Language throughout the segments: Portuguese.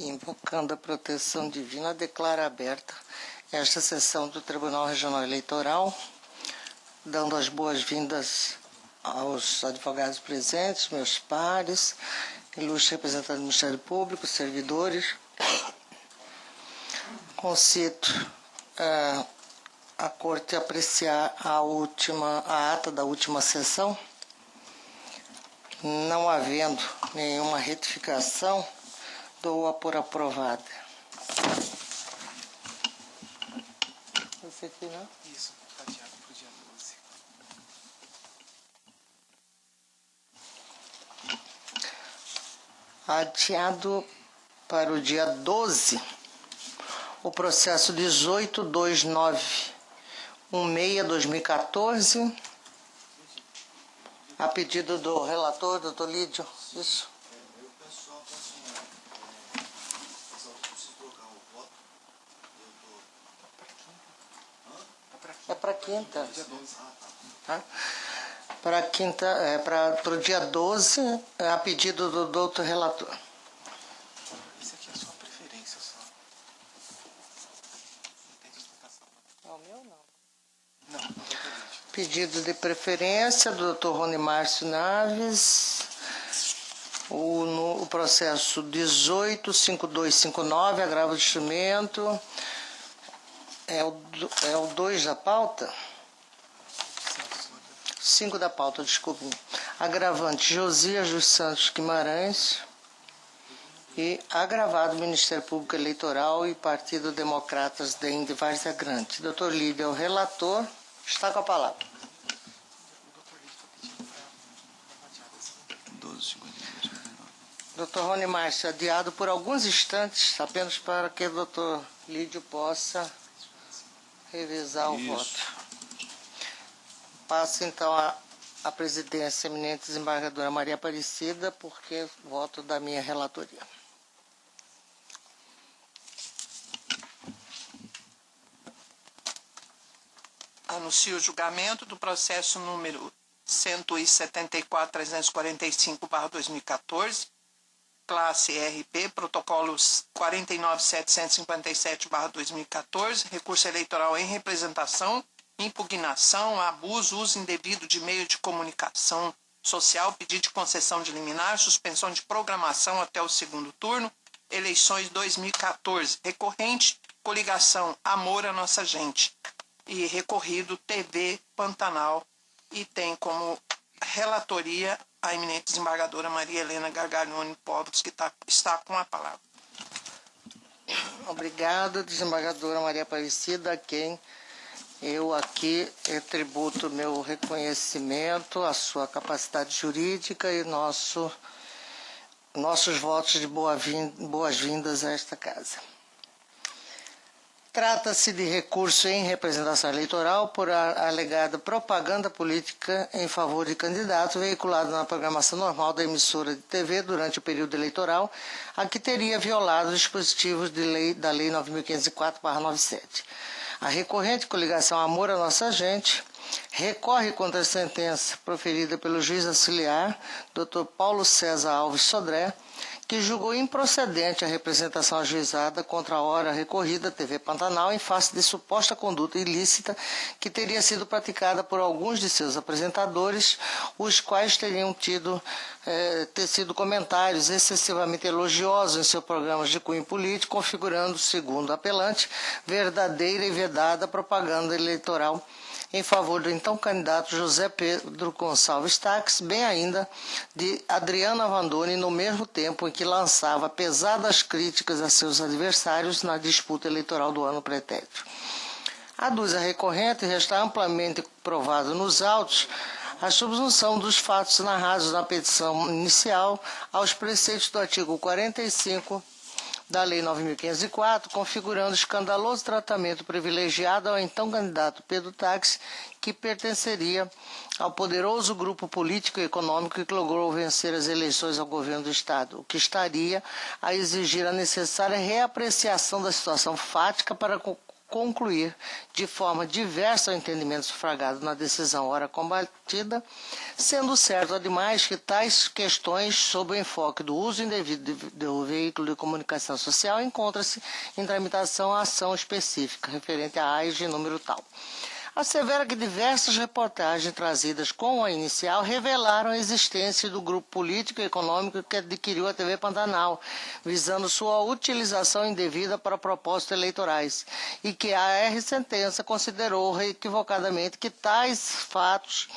Invocando a proteção divina, declaro aberta esta sessão do Tribunal Regional Eleitoral, dando as boas-vindas aos advogados presentes, meus pares, ilustres representantes do Ministério Público, servidores. Concito a Corte apreciar a ata da última sessão, não havendo nenhuma retificação, dou-a por aprovada. Esse aqui, não? Isso, adiado para o dia 12. Adiado para o dia 12, o processo 182916-2014, a pedido do relator, doutor Lídio. Isso. Eu peço só para a senhora, pessoal, eu preciso trocar o voto. É para quinta. Dia 12. Tá? Para quinta, para o dia 12, a pedido do doutor relator. Esse aqui é a sua preferência só. Não tem explicação. Não, o meu não. Não, doutor Lídio. Pedido de preferência do Dr. Rony Márcio Naves, o processo 185259, agravo de instrumento, é o 2 da pauta? 5 da pauta, desculpe. Agravante Josias dos Santos Guimarães e agravado Ministério Público Eleitoral e Partido Democratas de Várzea Grande. Dr. Lídio é o relator. Está com a palavra. O doutor Lídio está pedindo para adiar essa. 12,52. Dr. Rony Márcio, adiado por alguns instantes, apenas para que o doutor Lídio possa revisar o voto. Passo, então, a presidência eminente desembargadora Maria Aparecida, porque voto da minha relatoria. Anuncio o julgamento do processo número 174.345/2014, classe RP, protocolos 49.757/2014, recurso eleitoral em representação, impugnação, abuso, uso indevido de meio de comunicação social, pedido de concessão de liminar, suspensão de programação até o segundo turno, eleições 2014, recorrente, coligação Amor à Nossa Gente, e recorrido TV Pantanal, e tem como relatoria a eminente desembargadora Maria Helena Gargalhoni Povos, que está com a palavra. Obrigada, desembargadora Maria Aparecida, a quem eu aqui tributo meu reconhecimento, a sua capacidade jurídica e nossos votos de boas-vindas a esta casa. Trata-se de recurso em representação eleitoral por alegada propaganda política em favor de candidato veiculado na programação normal da emissora de TV durante o período eleitoral, a que teria violado os dispositivos da Lei 9.504/97. A recorrente coligação Amor à Nossa Gente recorre contra a sentença proferida pelo juiz auxiliar, Dr. Paulo César Alves Sodré, que julgou improcedente a representação ajuizada contra a hora recorrida TV Pantanal em face de suposta conduta ilícita que teria sido praticada por alguns de seus apresentadores, os quais teriam tecido comentários excessivamente elogiosos em seus programas de cunho político, configurando, segundo o apelante, verdadeira e vedada propaganda eleitoral em favor do então candidato José Pedro Gonçalves Taques, bem ainda de Adriana Vandoni, no mesmo tempo em que lançava pesadas críticas a seus adversários na disputa eleitoral do ano pretérito. Aduz a recorrente, e está amplamente provado nos autos, a subsunção dos fatos narrados na petição inicial aos preceitos do artigo 45 da Lei 9.504, configurando escandaloso tratamento privilegiado ao então candidato Pedro Taques, que pertenceria ao poderoso grupo político e econômico que logrou vencer as eleições ao governo do Estado, o que estaria a exigir a necessária reapreciação da situação fática para concluir de forma diversa o entendimento sufragado na decisão ora combatida, sendo certo, ademais, que tais questões sob o enfoque do uso indevido do veículo de comunicação social encontra-se em tramitação a ação específica, referente à AIS de número tal. Assevera que diversas reportagens trazidas com a inicial revelaram a existência do grupo político e econômico que adquiriu a TV Pantanal, visando sua utilização indevida para propósitos eleitorais, e que a R-Sentença considerou equivocadamente que tais fatos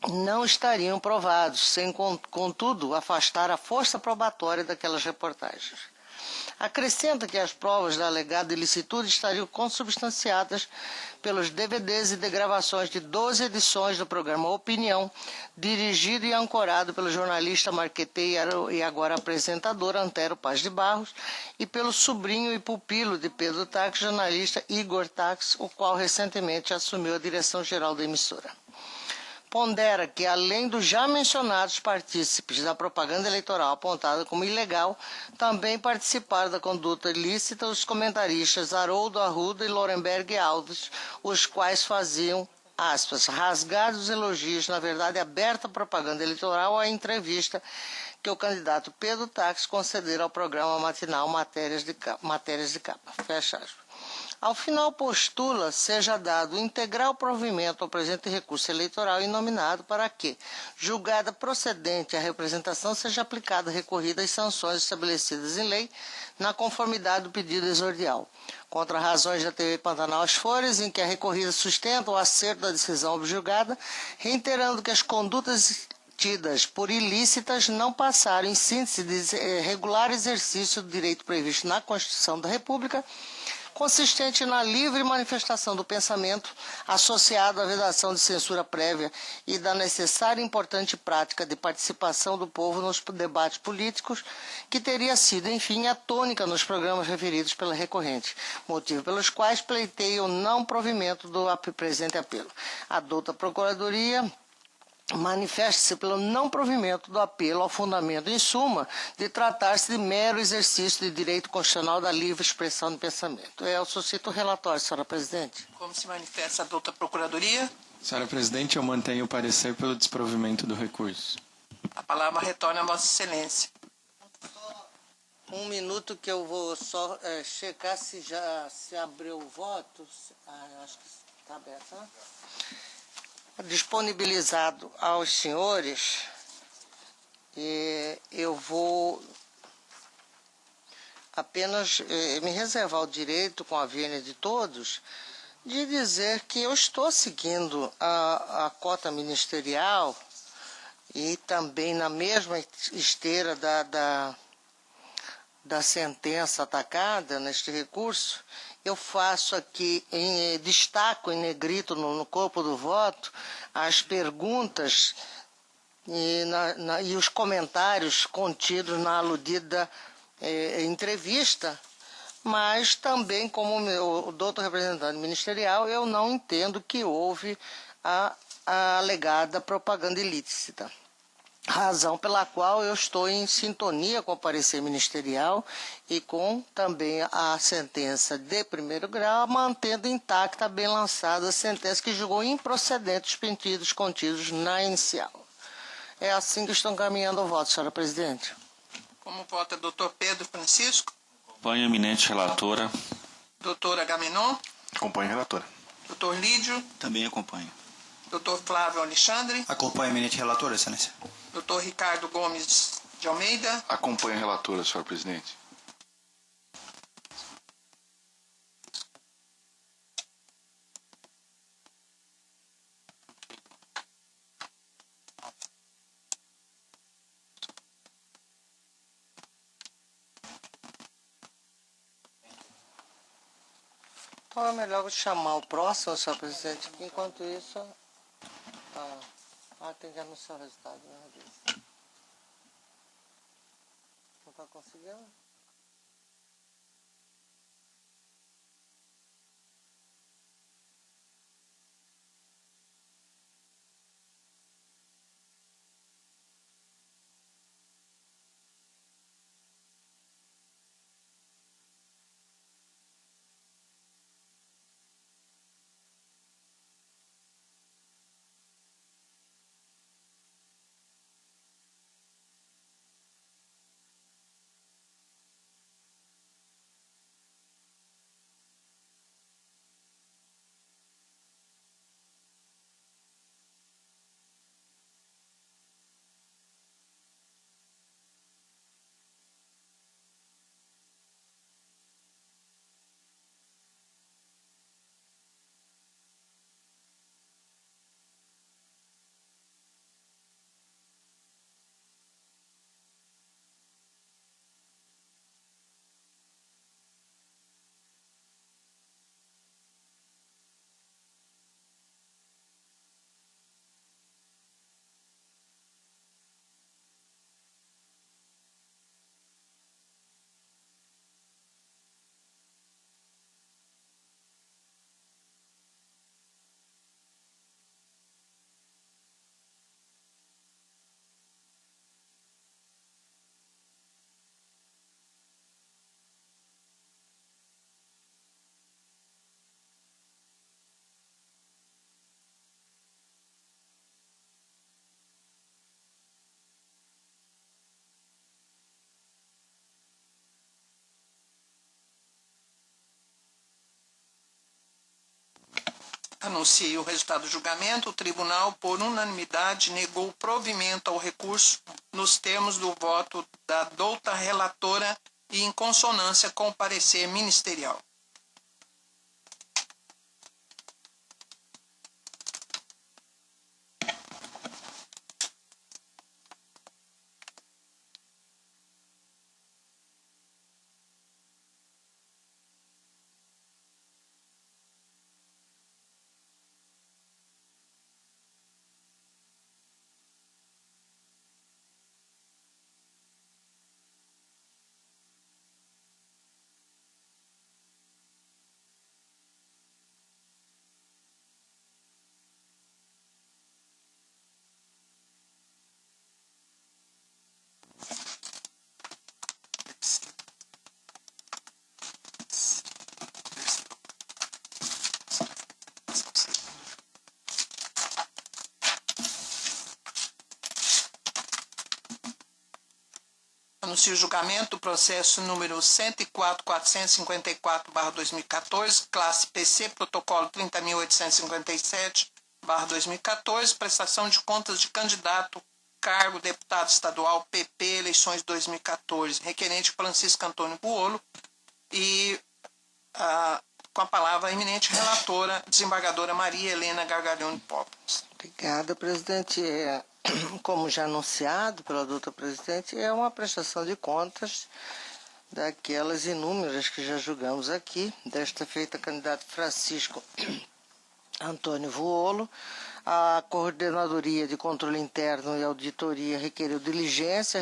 não estariam provados, sem, contudo, afastar a força probatória daquelas reportagens. Acrescenta que as provas da alegada ilicitude estariam consubstanciadas pelos DVDs e degravações de 12 edições do programa Opinião, dirigido e ancorado pelo jornalista marqueteiro e agora apresentador Antero Paz de Barros, e pelo sobrinho e pupilo de Pedro Tax, jornalista Igor Tax, o qual recentemente assumiu a direção-geral da emissora. Pondera que, além dos já mencionados partícipes da propaganda eleitoral apontada como ilegal, também participaram da conduta ilícita os comentaristas Haroldo Arruda e Lorenberg Alves, os quais faziam, aspas, rasgados elogios, na verdade aberta propaganda eleitoral à entrevista que o candidato Pedro Tax concedera ao programa matinal Matérias de Capa. Fecha aspas. Ao final, postula seja dado integral provimento ao presente recurso eleitoral inominado para que, julgada procedente a representação, seja aplicada recorrida às sanções estabelecidas em lei, na conformidade do pedido exordial. Contra razões da TV Pantanal as Folhas, em que a recorrida sustenta o acerto da decisão objulgada, reiterando que as condutas tidas por ilícitas não passaram, em síntese, de regular exercício do direito previsto na Constituição da República, consistente na livre manifestação do pensamento, associado à vedação de censura prévia e da necessária e importante prática de participação do povo nos debates políticos, que teria sido, enfim, a tônica nos programas referidos pela recorrente, motivo pelos quais pleiteia o não provimento do presente apelo. A douta Procuradoria manifesta-se pelo não provimento do apelo ao fundamento, em suma, de tratar-se de mero exercício de direito constitucional da livre expressão de pensamento. Eu suscito o relatório, senhora presidente. Como se manifesta a douta Procuradoria? Senhora presidente, eu mantenho o parecer pelo desprovimento do recurso. A palavra retorna a Vossa Excelência. Um minuto que eu vou só checar se já se abriu o voto. Acho que está aberto, né? Disponibilizado aos senhores, eu vou apenas me reservar o direito, com a vênia de todos, de dizer que eu estou seguindo a cota ministerial e também na mesma esteira da sentença atacada neste recurso. Eu faço aqui, destaco em negrito no corpo do voto, as perguntas e os comentários contidos na aludida entrevista, mas também, como o doutor representante ministerial, eu não entendo que houve a alegada propaganda ilícita. Razão pela qual eu estou em sintonia com o parecer ministerial e com também a sentença de primeiro grau, mantendo intacta a bem lançada sentença que julgou improcedentes os pedidos contidos na inicial. É assim que estão caminhando o voto, senhora presidente. Como vota doutor Pedro Francisco? Acompanho a eminente relatora. Doutora Gaminon? Acompanho a relatora. Doutor Lídio? Também acompanho. Doutor Flávio Alexandre? Acompanho a eminente relatora, excelência. Doutor Ricardo Gomes de Almeida? Acompanho a relatora, senhor presidente. Então é melhor chamar o próximo, senhor presidente, que enquanto isso... tem que anunciar o resultado, né? Não está conseguindo? Anuncio o resultado do julgamento. O tribunal, por unanimidade, negou provimento ao recurso nos termos do voto da douta relatora e em consonância com o parecer ministerial. Anuncio o julgamento do processo número 104.454/2014, classe PC, protocolo 30.857/2014, prestação de contas de candidato, cargo deputado estadual PP, eleições 2014, requerente Francisco Antônio Buolo, e com a palavra a eminente relatora, desembargadora Maria Helena Gargalhoni Pobres. Obrigada, presidente. Como já anunciado pela doutora presidente, é uma prestação de contas daquelas inúmeras que já julgamos aqui. Desta feita, candidato Francisco Antônio Vuolo. A Coordenadoria de Controle Interno e Auditoria requeriu diligência,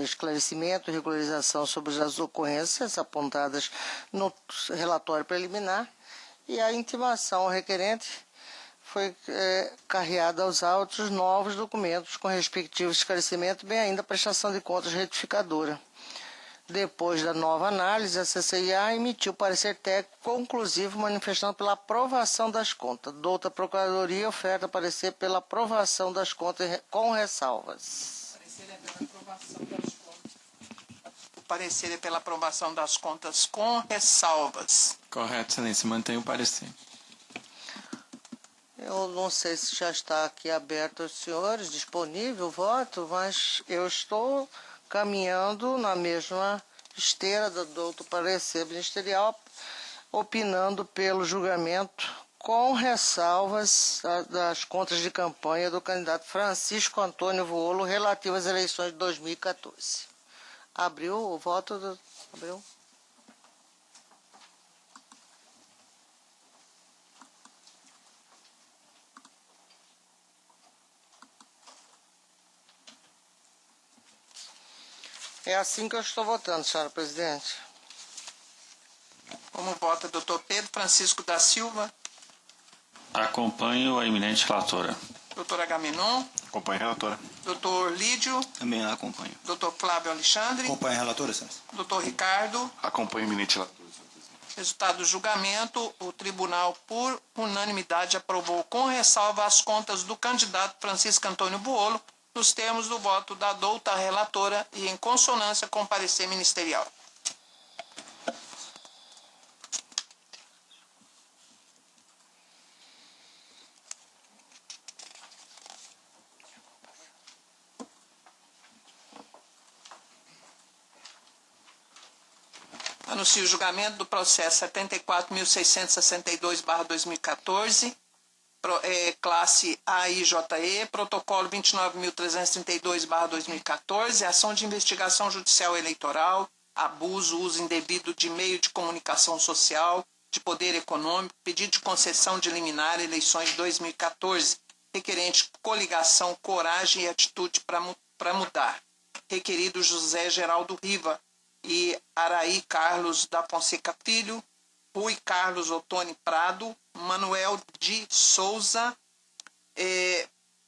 esclarecimento e regularização sobre as ocorrências apontadas no relatório preliminar, e a intimação ao requerente foi carreada aos autos novos documentos com respectivo esclarecimento, bem ainda a prestação de contas retificadora. Depois da nova análise, a CCIA emitiu parecer técnico conclusivo manifestando pela aprovação das contas. Douta Procuradoria oferta parecer pela aprovação das contas com ressalvas. O parecer é pela aprovação das contas com ressalvas. Correto, excelência. Mantenho o parecer. Eu não sei se já está aqui aberto aos senhores, disponível o voto, mas eu estou caminhando na mesma esteira do douto parecer ministerial, opinando pelo julgamento com ressalvas das contas de campanha do candidato Francisco Antônio Vuolo relativas às eleições de 2014. Abriu o voto? Abriu? É assim que eu estou votando, senhora presidente. Como vota o doutor Pedro Francisco da Silva? Acompanho a eminente relatora. Doutor Agamenon? Acompanhe a relatora. Doutor Lídio? Também a acompanho. Doutor Flávio Alexandre? Acompanho a relatora, senhor. Doutor Ricardo? Acompanhe a eminente relatora. Resultado do julgamento, o tribunal, por unanimidade, aprovou com ressalva as contas do candidato Francisco Antônio Buolo, nos termos do voto da douta relatora e em consonância com o parecer ministerial. Anuncio o julgamento do processo 74.662/2014, classe AIJE, protocolo 29.332/2014, ação de investigação judicial eleitoral, abuso, uso indevido de meio de comunicação social, de poder econômico, pedido de concessão de liminar, eleições 2014, requerente coligação, coragem e atitude para mudar. Requerido José Geraldo Riva e Araí Carlos da Fonseca Filho, Rui Carlos Ottoni Prado, Manuel de Souza,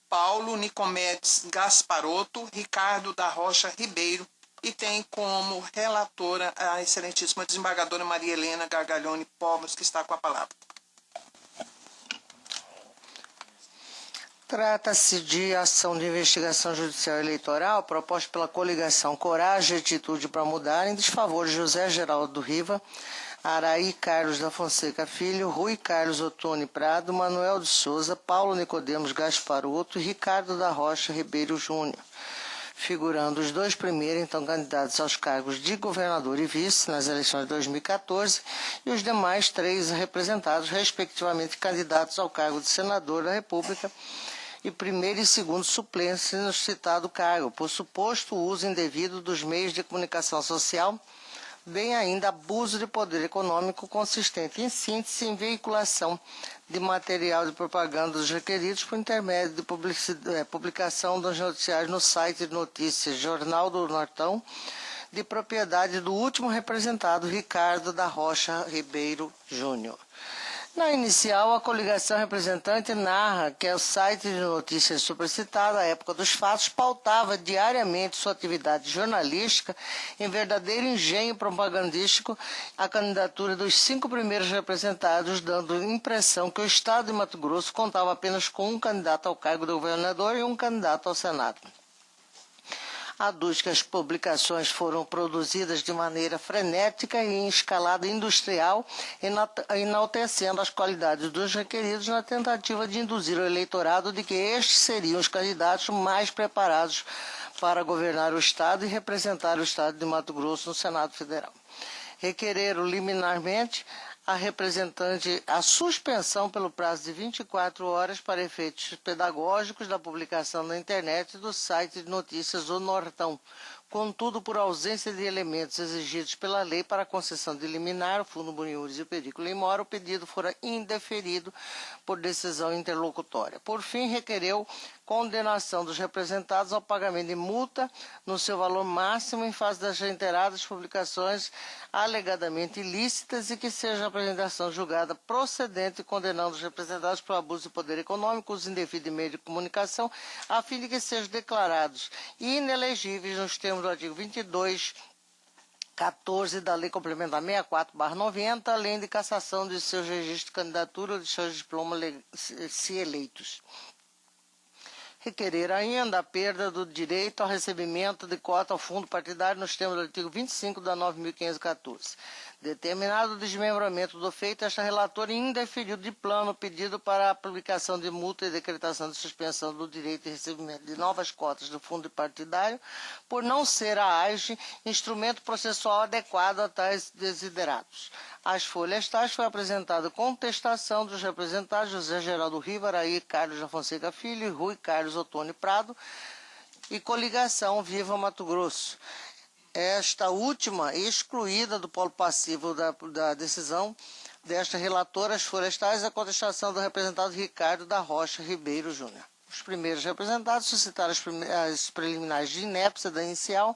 Paulo Nicomedes Gasparotto, Ricardo da Rocha Ribeiro, e tem como relatora a excelentíssima desembargadora Maria Helena Gargalhoni Pobres, que está com a palavra. Trata-se de ação de investigação judicial eleitoral proposta pela coligação Coragem e Atitude para Mudar em desfavor de José Geraldo Riva, Araí Carlos da Fonseca Filho, Rui Carlos Ottoni Prado, Manuel de Souza, Paulo Nicodemos Gasparotto e Ricardo da Rocha Ribeiro Júnior, figurando os dois primeiros, então, candidatos aos cargos de governador e vice nas eleições de 2014 e os demais 3 representados, respectivamente, candidatos ao cargo de senador da República e primeiro e segundo suplentes no citado cargo, por suposto uso indevido dos meios de comunicação social, bem ainda abuso de poder econômico consistente em síntese em veiculação de material de propaganda dos requeridos por intermédio de publicação dos noticiários no site de notícias Jornal do Nortão, de propriedade do último representado, Ricardo da Rocha Ribeiro Júnior. Na inicial, a coligação representante narra que o site de notícias supracitado, à época dos fatos, pautava diariamente sua atividade jornalística em verdadeiro engenho propagandístico a candidatura dos 5 primeiros representados, dando impressão que o Estado de Mato Grosso contava apenas com um candidato ao cargo de governador e um candidato ao Senado. Aduz que as publicações foram produzidas de maneira frenética e em escalada industrial, enaltecendo as qualidades dos requeridos na tentativa de induzir o eleitorado de que estes seriam os candidatos mais preparados para governar o Estado e representar o Estado de Mato Grosso no Senado Federal. Requereram liminarmente a representante a suspensão pelo prazo de 24 horas para efeitos pedagógicos da publicação na internet do site de notícias O Nortão. Contudo, por ausência de elementos exigidos pela lei para a concessão de liminar, o Fundo Boniures e o Pedículo Imora, o pedido fora indeferido por decisão interlocutória. Por fim, requereu condenação dos representados ao pagamento de multa no seu valor máximo em face das reiteradas publicações alegadamente ilícitas e que seja a apresentação julgada procedente condenando os representados por abuso de poder econômico, uso indevido de meio de comunicação, a fim de que sejam declarados inelegíveis nos termos do artigo 22.14 da Lei Complementar 64/90, além de cassação de seus registros de candidatura ou de seus diplomas se eleitos. Requerer ainda a perda do direito ao recebimento de cota ao fundo partidário nos termos do artigo 25 da 9.514. Determinado o desmembramento do feito, esta relatora indeferiu de plano o pedido para a aplicação de multa e decretação de suspensão do direito de recebimento de novas cotas do fundo partidário, por não ser a AGE instrumento processual adequado a tais desiderados. Às folhas tais foi apresentada contestação dos representados José Geraldo Riva, Araí Carlos da Fonseca Filho e Rui Carlos Ottoni Prado e coligação Viva Mato Grosso. Esta última excluída do polo passivo da decisão desta relatora, as folhas tais, a contestação do representado Ricardo da Rocha Ribeiro Júnior. Os primeiros representados suscitaram as preliminares de inépcia da inicial,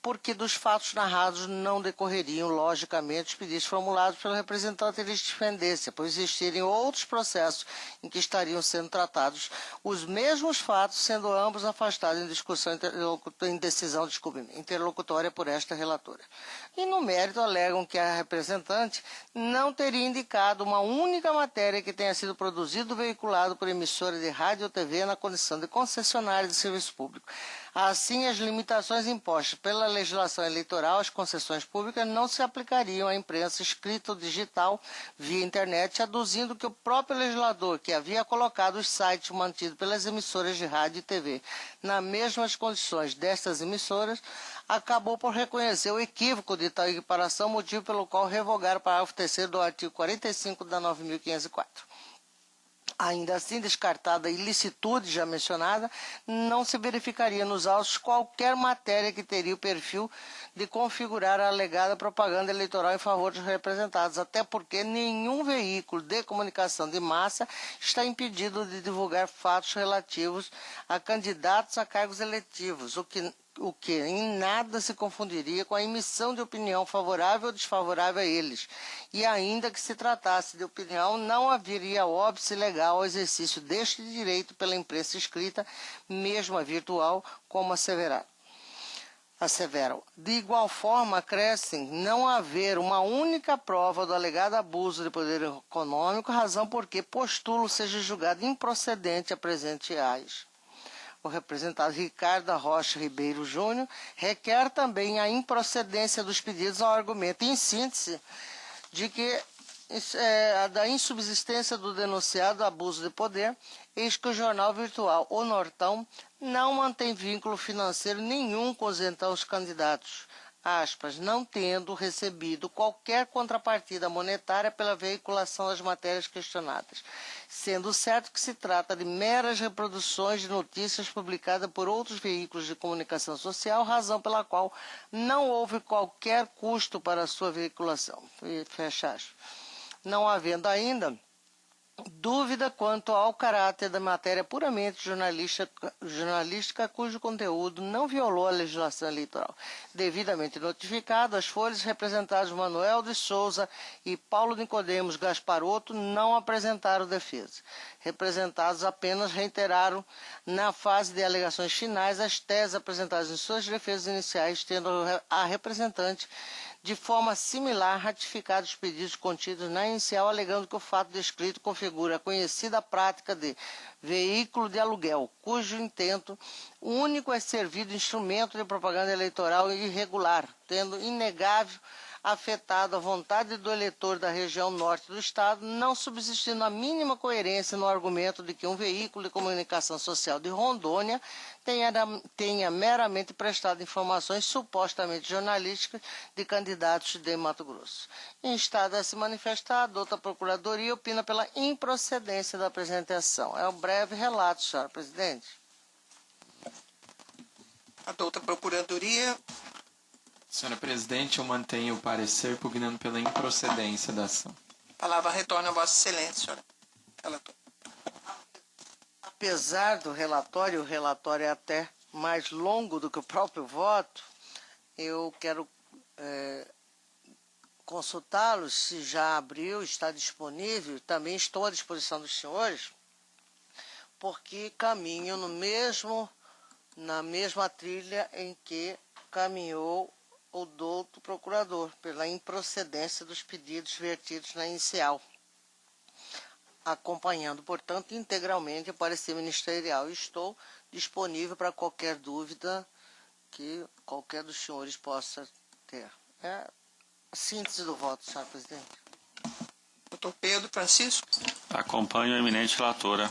porque dos fatos narrados não decorreriam, logicamente, os pedidos formulados pelo representante de defendência, pois existirem outros processos em que estariam sendo tratados os mesmos fatos, sendo ambos afastados em discussão em decisão interlocutória por esta relatora. E no mérito alegam que a representante não teria indicado uma única matéria que tenha sido produzido ou veiculado por emissora de rádio ou TV na condição de concessionária de serviço público. Assim, as limitações impostas pela legislação eleitoral às concessões públicas não se aplicariam à imprensa escrita ou digital via internet, aduzindo que o próprio legislador, que havia colocado os sites mantidos pelas emissoras de rádio e TV nas mesmas condições destas emissoras, acabou por reconhecer o equívoco de tal equiparação, motivo pelo qual revogaram o parágrafo 3º do artigo 45 da 9.504. Ainda assim, descartada a ilicitude já mencionada, não se verificaria nos autos qualquer matéria que teria o perfil de configurar a alegada propaganda eleitoral em favor dos representados, até porque nenhum veículo de comunicação de massa está impedido de divulgar fatos relativos a candidatos a cargos eletivos, o que em nada se confundiria com a emissão de opinião favorável ou desfavorável a eles. E ainda que se tratasse de opinião, não haveria óbice legal ao exercício deste direito pela imprensa escrita, mesmo a virtual, como asseveram. De igual forma, acrescem não haver uma única prova do alegado abuso de poder econômico, razão por que postulo seja julgado improcedente a presente AIS. O representado Ricardo da Rocha Ribeiro Júnior requer também a improcedência dos pedidos ao argumento. Em síntese, de que da insubsistência do denunciado abuso de poder, eis que o jornal virtual O Nortão não mantém vínculo financeiro nenhum com os então candidatos, aspas, não tendo recebido qualquer contrapartida monetária pela veiculação das matérias questionadas, sendo certo que se trata de meras reproduções de notícias publicadas por outros veículos de comunicação social, razão pela qual não houve qualquer custo para a sua veiculação. Fecha aspas. Não havendo ainda dúvida quanto ao caráter da matéria puramente jornalística cujo conteúdo não violou a legislação eleitoral. Devidamente notificado, as folhas representadas Manuel de Souza e Paulo Nicodemos Gasparotto não apresentaram defesa. Representados apenas reiteraram, na fase de alegações finais, as teses apresentadas em suas defesas iniciais, tendo a representante de forma similar, ratificado os pedidos contidos na inicial, alegando que o fato descrito configura a conhecida prática de veículo de aluguel, cujo intento único é servir de instrumento de propaganda eleitoral irregular, tendo inegável afetado a vontade do eleitor da região norte do Estado, não subsistindo a mínima coerência no argumento de que um veículo de comunicação social de Rondônia tenha meramente prestado informações supostamente jornalísticas de candidatos de Mato Grosso. Em estado a se manifestar, a douta Procuradoria opina pela improcedência da apresentação. É um breve relato, senhora presidente. A douta Procuradoria. Senhora presidente, eu mantenho o parecer pugnando pela improcedência da ação. A palavra retorna a Vossa Excelência, senhora relatora. Apesar do relatório, o relatório é até mais longo do que o próprio voto, eu quero consultá-los, se já abriu, está disponível, também estou à disposição dos senhores, porque caminho na mesma trilha em que caminhou o douto procurador, pela improcedência dos pedidos vertidos na inicial, acompanhando, portanto, integralmente o parecer ministerial. Estou disponível para qualquer dúvida que qualquer dos senhores possa ter. É a síntese do voto, senhora presidente. Doutor Pedro Francisco. Acompanho a eminente relatora.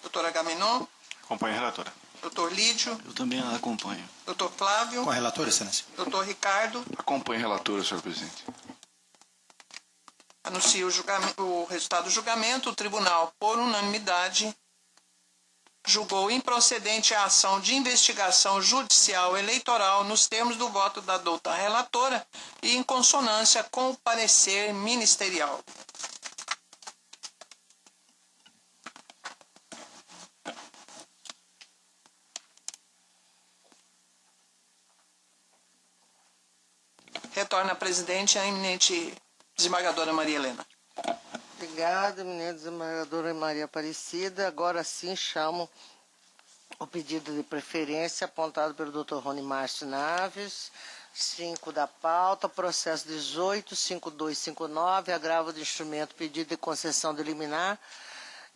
Doutor Agamenon. Acompanho a relatora. Doutor Lídio. Eu também a acompanho. Doutor Flávio. Com a relatora, excelência. Doutor Ricardo. Acompanho a relatora, senhor presidente. Anuncio o resultado do julgamento. O tribunal, por unanimidade, julgou improcedente a ação de investigação judicial eleitoral nos termos do voto da douta relatora e em consonância com o parecer ministerial. Retorna a presidente a eminente desembargadora Maria Helena. Obrigada, eminente desembargadora Maria Aparecida. Agora sim chamo o pedido de preferência apontado pelo Dr. Rony Márcio Naves, 5 da pauta, processo 18.5259, agravo de instrumento, pedido de concessão de liminar,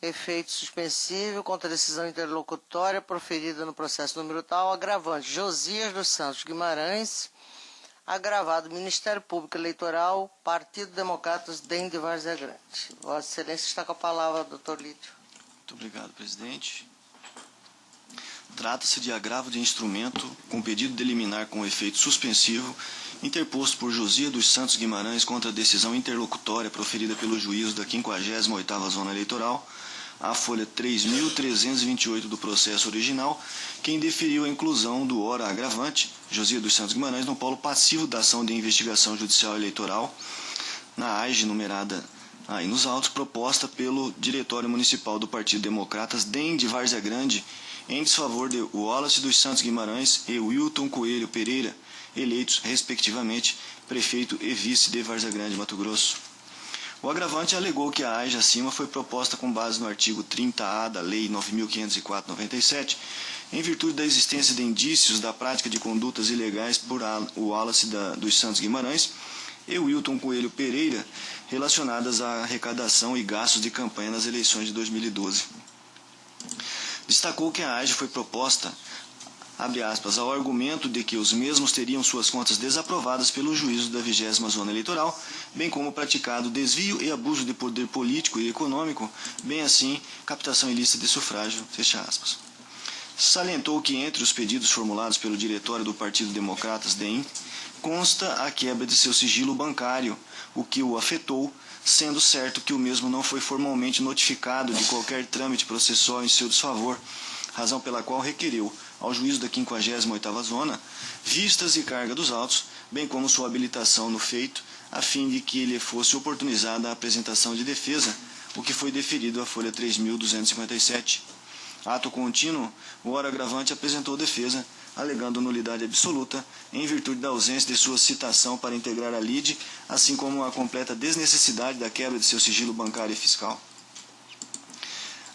efeito suspensivo contra a decisão interlocutória proferida no processo número tal, agravante Josias dos Santos Guimarães, agravado Ministério Público Eleitoral, Partido Democratas DEM de Várzea Grande. Vossa Excelência está com a palavra, doutor Lídio. Muito obrigado, presidente. Trata-se de agravo de instrumento com pedido de liminar com efeito suspensivo interposto por Josias dos Santos Guimarães contra a decisão interlocutória proferida pelo juízo da 58ª Zona Eleitoral, a folha 3.328 do processo original, que indeferiu a inclusão do ora agravante, Josias dos Santos Guimarães, no polo passivo da ação de investigação judicial eleitoral, na AIGE numerada aí nos autos, proposta pelo Diretório Municipal do Partido Democratas DEM de Várzea Grande, em desfavor de Wallace dos Santos Guimarães e Wilton Coelho Pereira, eleitos, respectivamente, prefeito e vice de Várzea Grande, Mato Grosso. O agravante alegou que a AIGE acima foi proposta com base no artigo 30A da Lei 9.504/97, em virtude da existência de indícios da prática de condutas ilegais por Wallace dos Santos Guimarães e Wilton Coelho Pereira, relacionadas à arrecadação e gastos de campanha nas eleições de 2012. Destacou que a AIGE foi proposta abre aspas, ao argumento de que os mesmos teriam suas contas desaprovadas pelo juízo da 20ª Zona Eleitoral, bem como praticado desvio e abuso de poder político e econômico, bem assim captação ilícita de sufrágio, fecha aspas. Salientou que entre os pedidos formulados pelo diretório do Partido Democratas DEM, consta a quebra de seu sigilo bancário, o que o afetou, sendo certo que o mesmo não foi formalmente notificado de qualquer trâmite processual em seu desfavor, razão pela qual requereu ao juízo da 58ª Zona vistas e carga dos autos, bem como sua habilitação no feito, a fim de que lhe fosse oportunizada a apresentação de defesa, o que foi deferido à folha 3.257. Ato contínuo, o ora agravante apresentou defesa, alegando nulidade absoluta, em virtude da ausência de sua citação para integrar a lide, assim como a completa desnecessidade da quebra de seu sigilo bancário e fiscal.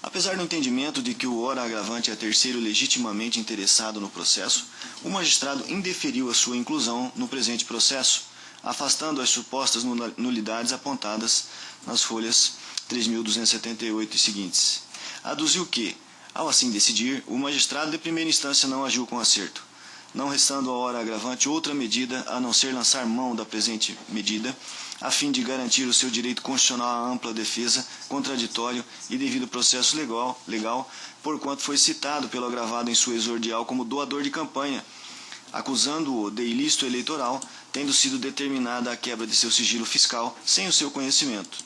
Apesar do entendimento de que o ora agravante é terceiro legitimamente interessado no processo, o magistrado indeferiu a sua inclusão no presente processo, afastando as supostas nulidades apontadas nas folhas 3.278 e seguintes. Aduziu que, ao assim decidir, o magistrado de primeira instância não agiu com acerto, não restando ao ora agravante outra medida a não ser lançar mão da presente medida, a fim de garantir o seu direito constitucional à ampla defesa, contraditório e devido processo legal, porquanto foi citado pelo agravado em sua exordial como doador de campanha, acusando-o de ilícito eleitoral, tendo sido determinada a quebra de seu sigilo fiscal sem o seu conhecimento.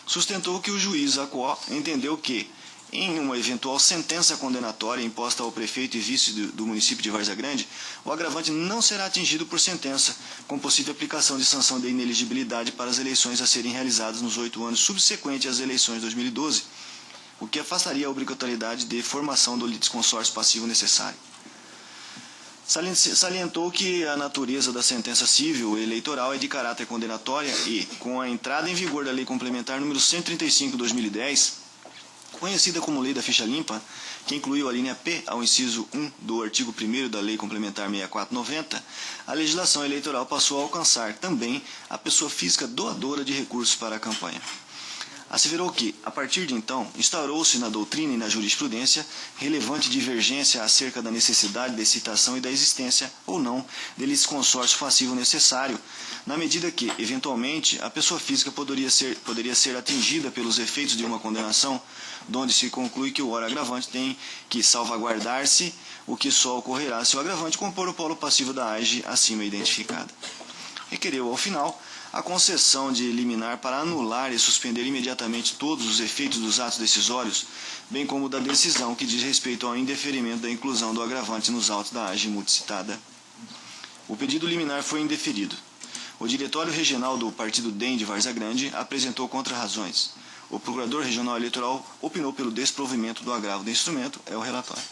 Sustentou que o juiz acuó entendeu que, em uma eventual sentença condenatória imposta ao prefeito e vice do município de Várzea Grande, o agravante não será atingido por sentença, com possível aplicação de sanção de ineligibilidade para as eleições a serem realizadas nos 8 anos subsequentes às eleições de 2012, o que afastaria a obrigatoriedade de formação do litisconsórcio passivo necessário. Salientou que a natureza da sentença civil eleitoral é de caráter condenatória e, com a entrada em vigor da Lei Complementar número 135/2010, conhecida como Lei da Ficha Limpa, que incluiu a linha P ao inciso 1 do artigo 1º da Lei Complementar 64/90, a legislação eleitoral passou a alcançar também a pessoa física doadora de recursos para a campanha. Asseverou que, a partir de então, instaurou-se na doutrina e na jurisprudência relevante divergência acerca da necessidade de citação e da existência, ou não, de litisconsórcio passivo necessário, na medida que, eventualmente, a pessoa física poderia ser atingida pelos efeitos de uma condenação, donde se conclui que o ora agravante tem que salvaguardar-se, o que só ocorrerá se o agravante compor o polo passivo da AGE acima identificada. Requereu, ao final, a concessão de liminar para anular e suspender imediatamente todos os efeitos dos atos decisórios, bem como da decisão que diz respeito ao indeferimento da inclusão do agravante nos autos da AGE multicitada. O pedido liminar foi indeferido. O Diretório Regional do Partido DEM de Várzea Grande apresentou contrarrazões. O Procurador Regional Eleitoral opinou pelo desprovimento do agravo do instrumento, é o relatório.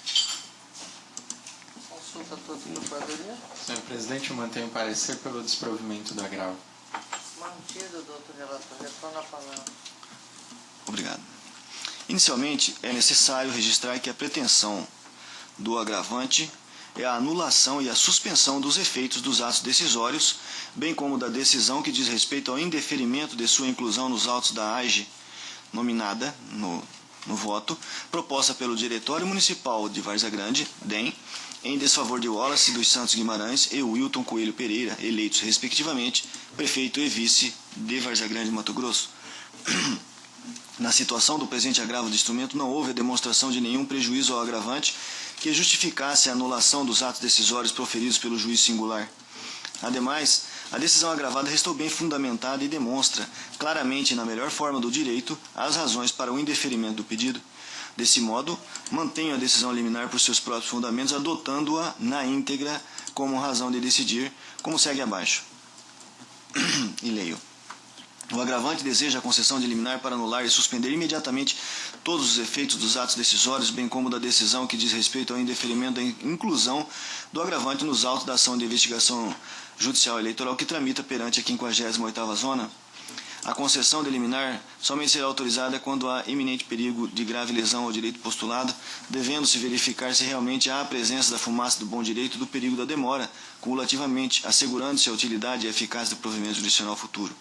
Consulta toda a Procuradoria. Senhor presidente, eu mantenho o parecer pelo desprovimento do agravo. Mantido, doutor relator. Retorno a palavra. Obrigado. Inicialmente, é necessário registrar que a pretensão do agravante é a anulação e a suspensão dos efeitos dos atos decisórios, bem como da decisão que diz respeito ao indeferimento de sua inclusão nos autos da AGE, nominada no voto, proposta pelo Diretório Municipal de Várzea Grande, DEM, em desfavor de Wallace dos Santos Guimarães e Wilton Coelho Pereira, eleitos respectivamente prefeito e vice de Várzea Grande, Mato Grosso. Na situação do presente agravo de instrumento, não houve a demonstração de nenhum prejuízo ao agravante que justificasse a anulação dos atos decisórios proferidos pelo juiz singular. Ademais, a decisão agravada restou bem fundamentada e demonstra, claramente e na melhor forma do direito, as razões para o indeferimento do pedido. Desse modo, mantenho a decisão liminar por seus próprios fundamentos, adotando-a na íntegra como razão de decidir, como segue abaixo. E leio. O agravante deseja a concessão de liminar para anular e suspender imediatamente todos os efeitos dos atos decisórios, bem como da decisão que diz respeito ao indeferimento da inclusão do agravante nos autos da ação de investigação judicial eleitoral que tramita perante a 58ª Zona. A concessão de liminar somente será autorizada quando há iminente perigo de grave lesão ao direito postulado, devendo-se verificar se realmente há a presença da fumaça do bom direito do perigo da demora, cumulativamente, assegurando-se a utilidade e a eficácia do provimento jurisdicional futuro.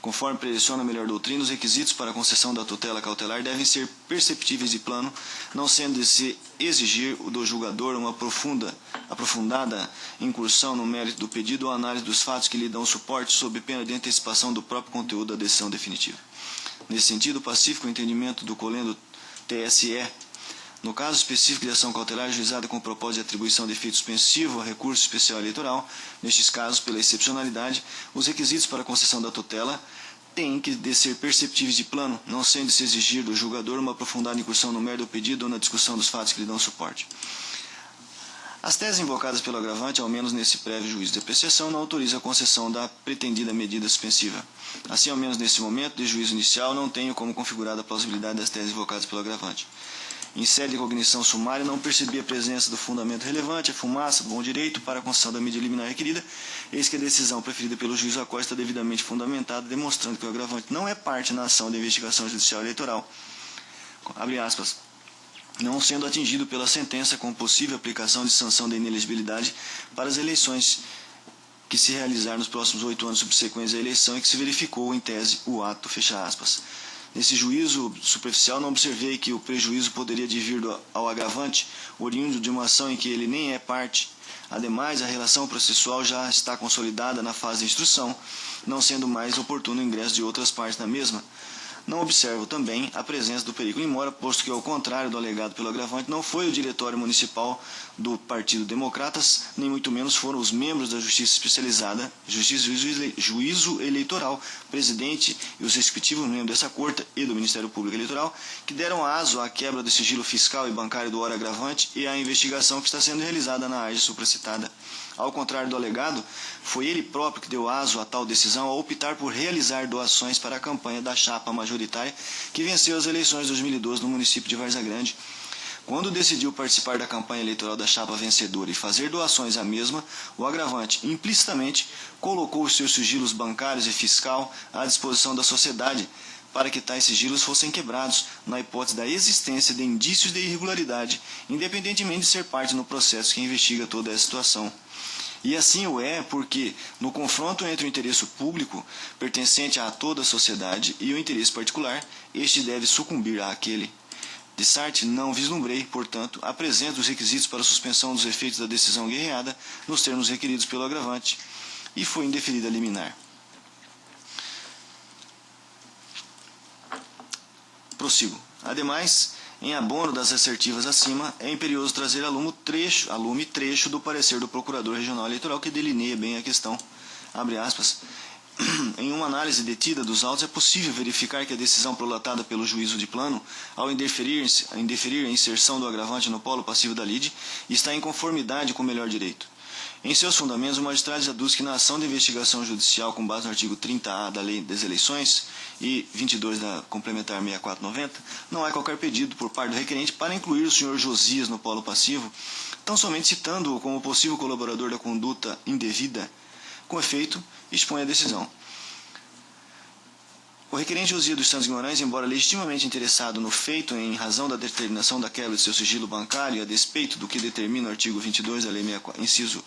Conforme predispõe a melhor doutrina, os requisitos para a concessão da tutela cautelar devem ser perceptíveis de plano, não sendo de se exigir do julgador uma aprofundada incursão no mérito do pedido ou análise dos fatos que lhe dão suporte sob pena de antecipação do próprio conteúdo da decisão definitiva. Nesse sentido, o pacífico entendimento do colendo TSE, no caso específico de ação cautelar ajuizada com o propósito de atribuição de efeito suspensivo a recurso especial eleitoral, nestes casos, pela excepcionalidade, os requisitos para a concessão da tutela têm que ser perceptíveis de plano, não sendo de se exigir do julgador uma aprofundada incursão no mérito do pedido ou na discussão dos fatos que lhe dão suporte. As teses invocadas pelo agravante, ao menos nesse prévio juízo de apreciação, não autorizam a concessão da pretendida medida suspensiva. Assim, ao menos nesse momento de juízo inicial, não tenho como configurada a plausibilidade das teses invocadas pelo agravante. Em sede de cognição sumária, não percebi a presença do fundamento relevante, a fumaça do bom direito para a concessão da medida liminar requerida, eis que a decisão preferida pelo juízo a qual está devidamente fundamentada, demonstrando que o agravante não é parte na ação de investigação judicial eleitoral, abre aspas, não sendo atingido pela sentença com possível aplicação de sanção de inelegibilidade para as eleições que se realizar nos próximos 8 anos subsequentes à eleição e que se verificou, em tese, o ato, fecha aspas. Nesse juízo superficial, não observei que o prejuízo poderia advir ao agravante, oriundo de uma ação em que ele nem é parte. Ademais, a relação processual já está consolidada na fase de instrução, não sendo mais oportuno o ingresso de outras partes na mesma. Não observo também a presença do perigo in mora, posto que, ao contrário do alegado pelo agravante, não foi o diretório municipal do Partido Democratas, nem muito menos foram os membros da Justiça Especializada, Juízo Eleitoral, presidente e os respectivos membros dessa Corte e do Ministério Público Eleitoral, que deram aso à quebra do sigilo fiscal e bancário do ora agravante e à investigação que está sendo realizada na ARGE supracitada. Ao contrário do alegado, foi ele próprio que deu aso a tal decisão ao optar por realizar doações para a campanha da chapa majoritária que venceu as eleições de 2012 no município de Várzea Grande. Quando decidiu participar da campanha eleitoral da chapa vencedora e fazer doações à mesma, o agravante, implicitamente, colocou os seus sigilos bancários e fiscal à disposição da sociedade para que tais sigilos fossem quebrados, na hipótese da existência de indícios de irregularidade, independentemente de ser parte no processo que investiga toda essa situação. E assim o é porque, no confronto entre o interesse público, pertencente a toda a sociedade, e o interesse particular, este deve sucumbir àquele. De Sarte, não vislumbrei, portanto, a presença dos requisitos para a suspensão dos efeitos da decisão guerreada nos termos requeridos pelo agravante, e foi indeferida a liminar. Prossigo. Ademais, em abono das assertivas acima, é imperioso trazer a lume trecho do parecer do Procurador Regional Eleitoral que delineia bem a questão. Abre aspas. Em uma análise detida dos autos, é possível verificar que a decisão prolatada pelo juízo de plano, ao indeferir a inserção do agravante no polo passivo da lide, está em conformidade com o melhor direito. Em seus fundamentos, o magistrado aduz que na ação de investigação judicial com base no artigo 30A da Lei das Eleições e 22 da Complementar 6490, não há qualquer pedido por parte do requerente para incluir o senhor Josias no polo passivo, tão somente citando-o como possível colaborador da conduta indevida. Com efeito, expõe a decisão. O requerente Josias dos Santos Guimarães, embora legitimamente interessado no feito em razão da determinação da quebra de seu sigilo bancário e a despeito do que determina o artigo 22 da Lei 64, inciso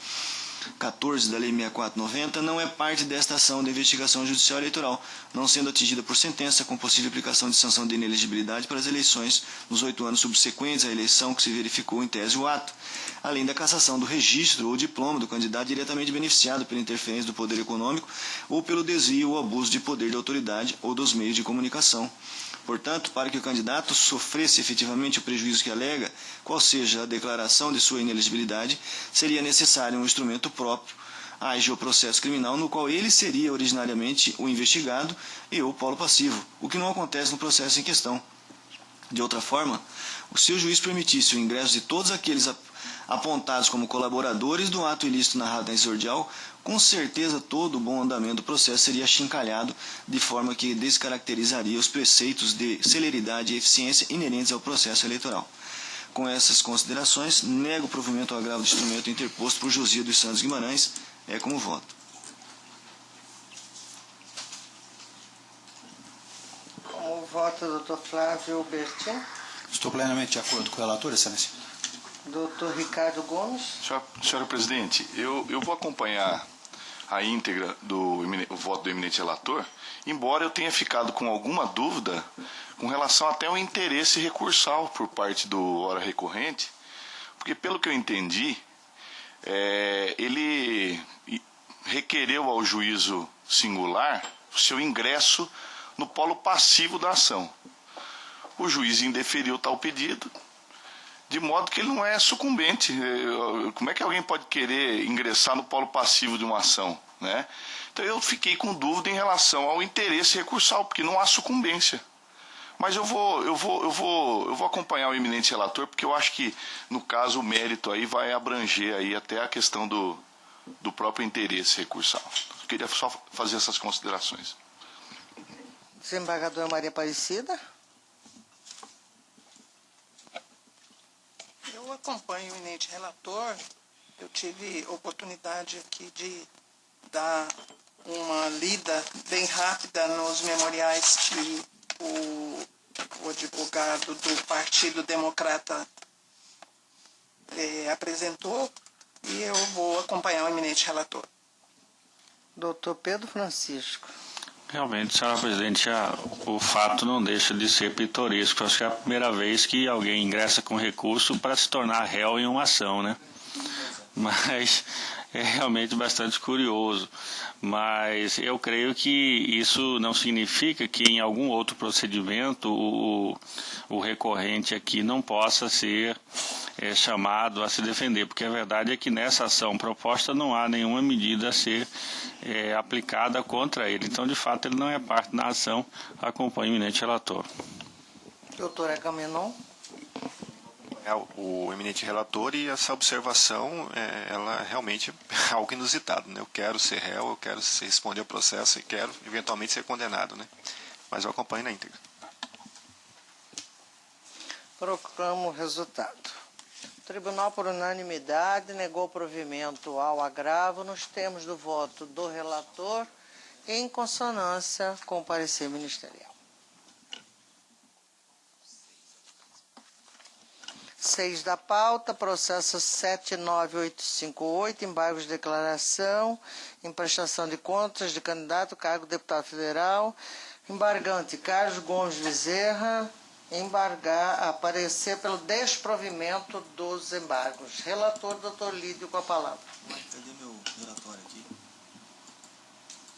14 da Lei 6490, não é parte desta ação de investigação judicial eleitoral, não sendo atingida por sentença com possível aplicação de sanção de inelegibilidade para as eleições nos 8 anos subsequentes à eleição que se verificou em tese o ato, além da cassação do registro ou diploma do candidato diretamente beneficiado pela interferência do poder econômico ou pelo desvio ou abuso de poder de autoridade ou dos meios de comunicação. Portanto, para que o candidato sofresse efetivamente o prejuízo que alega, qual seja a declaração de sua inelegibilidade, seria necessário um instrumento próprio, ágil processo criminal, no qual ele seria originariamente o investigado e o polo passivo, o que não acontece no processo em questão. De outra forma, se o juiz permitisse o ingresso de todos aqueles apontados como colaboradores do ato ilícito narrado na exordial, com certeza todo o bom andamento do processo seria achincalhado, de forma que descaracterizaria os preceitos de celeridade e eficiência inerentes ao processo eleitoral. Com essas considerações, nego o provimento ao agravo do instrumento interposto por Josias dos Santos Guimarães, é como voto. Como vota, Dr. Flávio Bertin. Estou plenamente de acordo com o relator, excelência. Dr. Ricardo Gomes. Senhora presidente, eu vou acompanhar a íntegra o voto do eminente relator, embora eu tenha ficado com alguma dúvida com relação até ao interesse recursal por parte do ora recorrente, porque pelo que eu entendi, ele requereu ao juízo singular o seu ingresso no polo passivo da ação. O juiz indeferiu tal pedido, de modo que ele não é sucumbente. Como é que alguém pode querer ingressar no polo passivo de uma ação, né? Então eu fiquei com dúvida em relação ao interesse recursal, porque não há sucumbência. Mas eu vou acompanhar o eminente relator, porque eu acho que, no caso, o mérito aí vai abranger aí até a questão do próprio interesse recursal. Eu queria só fazer essas considerações. Desembargadora Maria Aparecida. Eu acompanho o eminente relator. Eu tive oportunidade aqui de dar uma lida bem rápida nos memoriais que o advogado do Partido Democrata apresentou, e eu vou acompanhar o eminente relator. Doutor Pedro Francisco. Realmente, senhora presidente, o fato não deixa de ser pitoresco. Acho que é a primeira vez que alguém ingressa com recurso para se tornar réu em uma ação, né? Mas é realmente bastante curioso. Mas eu creio que isso não significa que em algum outro procedimento o recorrente aqui não possa ser chamado a se defender, porque a verdade é que nessa ação proposta não há nenhuma medida a ser aplicada contra ele. Então, de fato, ele não é parte da ação. Acompanhe o eminente relator. Doutor Agamenon. O eminente relator, e essa observação, ela realmente é algo inusitado, né? Eu quero ser réu, eu quero responder ao processo e quero eventualmente ser condenado, né? Mas eu acompanho na íntegra. Proclamo o resultado. O tribunal, por unanimidade, negou provimento ao agravo nos termos do voto do relator, em consonância com o parecer ministerial. 6 da pauta, processo 79858, embargos de declaração, em prestação de contas de candidato, cargo de deputado federal, embargante Carlos Gomes Bezerra, embargar, aparecer pelo desprovimento dos embargos. Relator, doutor Lídio, com a palavra. Cadê meu relatório aqui?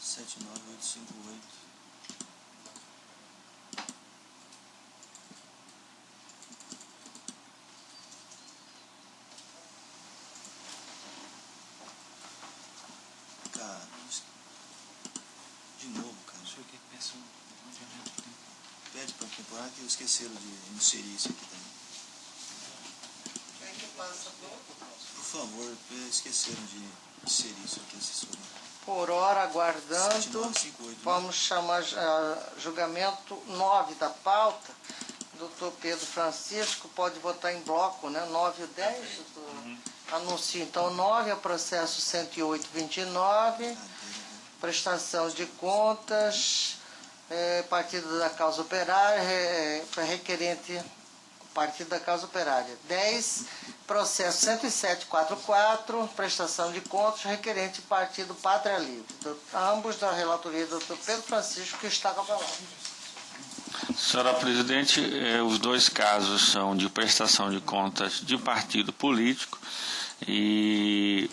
79858. Cara, de novo, cara. Isso aqui peça um adiamento. Pede para temporar que esqueceram de inserir isso aqui também. Por favor, esqueceram de inserir isso aqui, assessor. Por hora, aguardando, 7958, vamos chamar julgamento 9 da pauta. Doutor Pedro Francisco, pode votar em bloco, né? 9 e 10, doutor? Anuncio, então, 9 é o processo 10829, prestação de contas, Partido da Causa Operária, requerente Partido da Causa Operária. 10, processo 10744, prestação de contas, requerente Partido Pátria Livre. Ambos da relatoria do doutor Pedro Francisco, que está com a palavra. Senhora presidente, os dois casos são de prestação de contas de partido político, e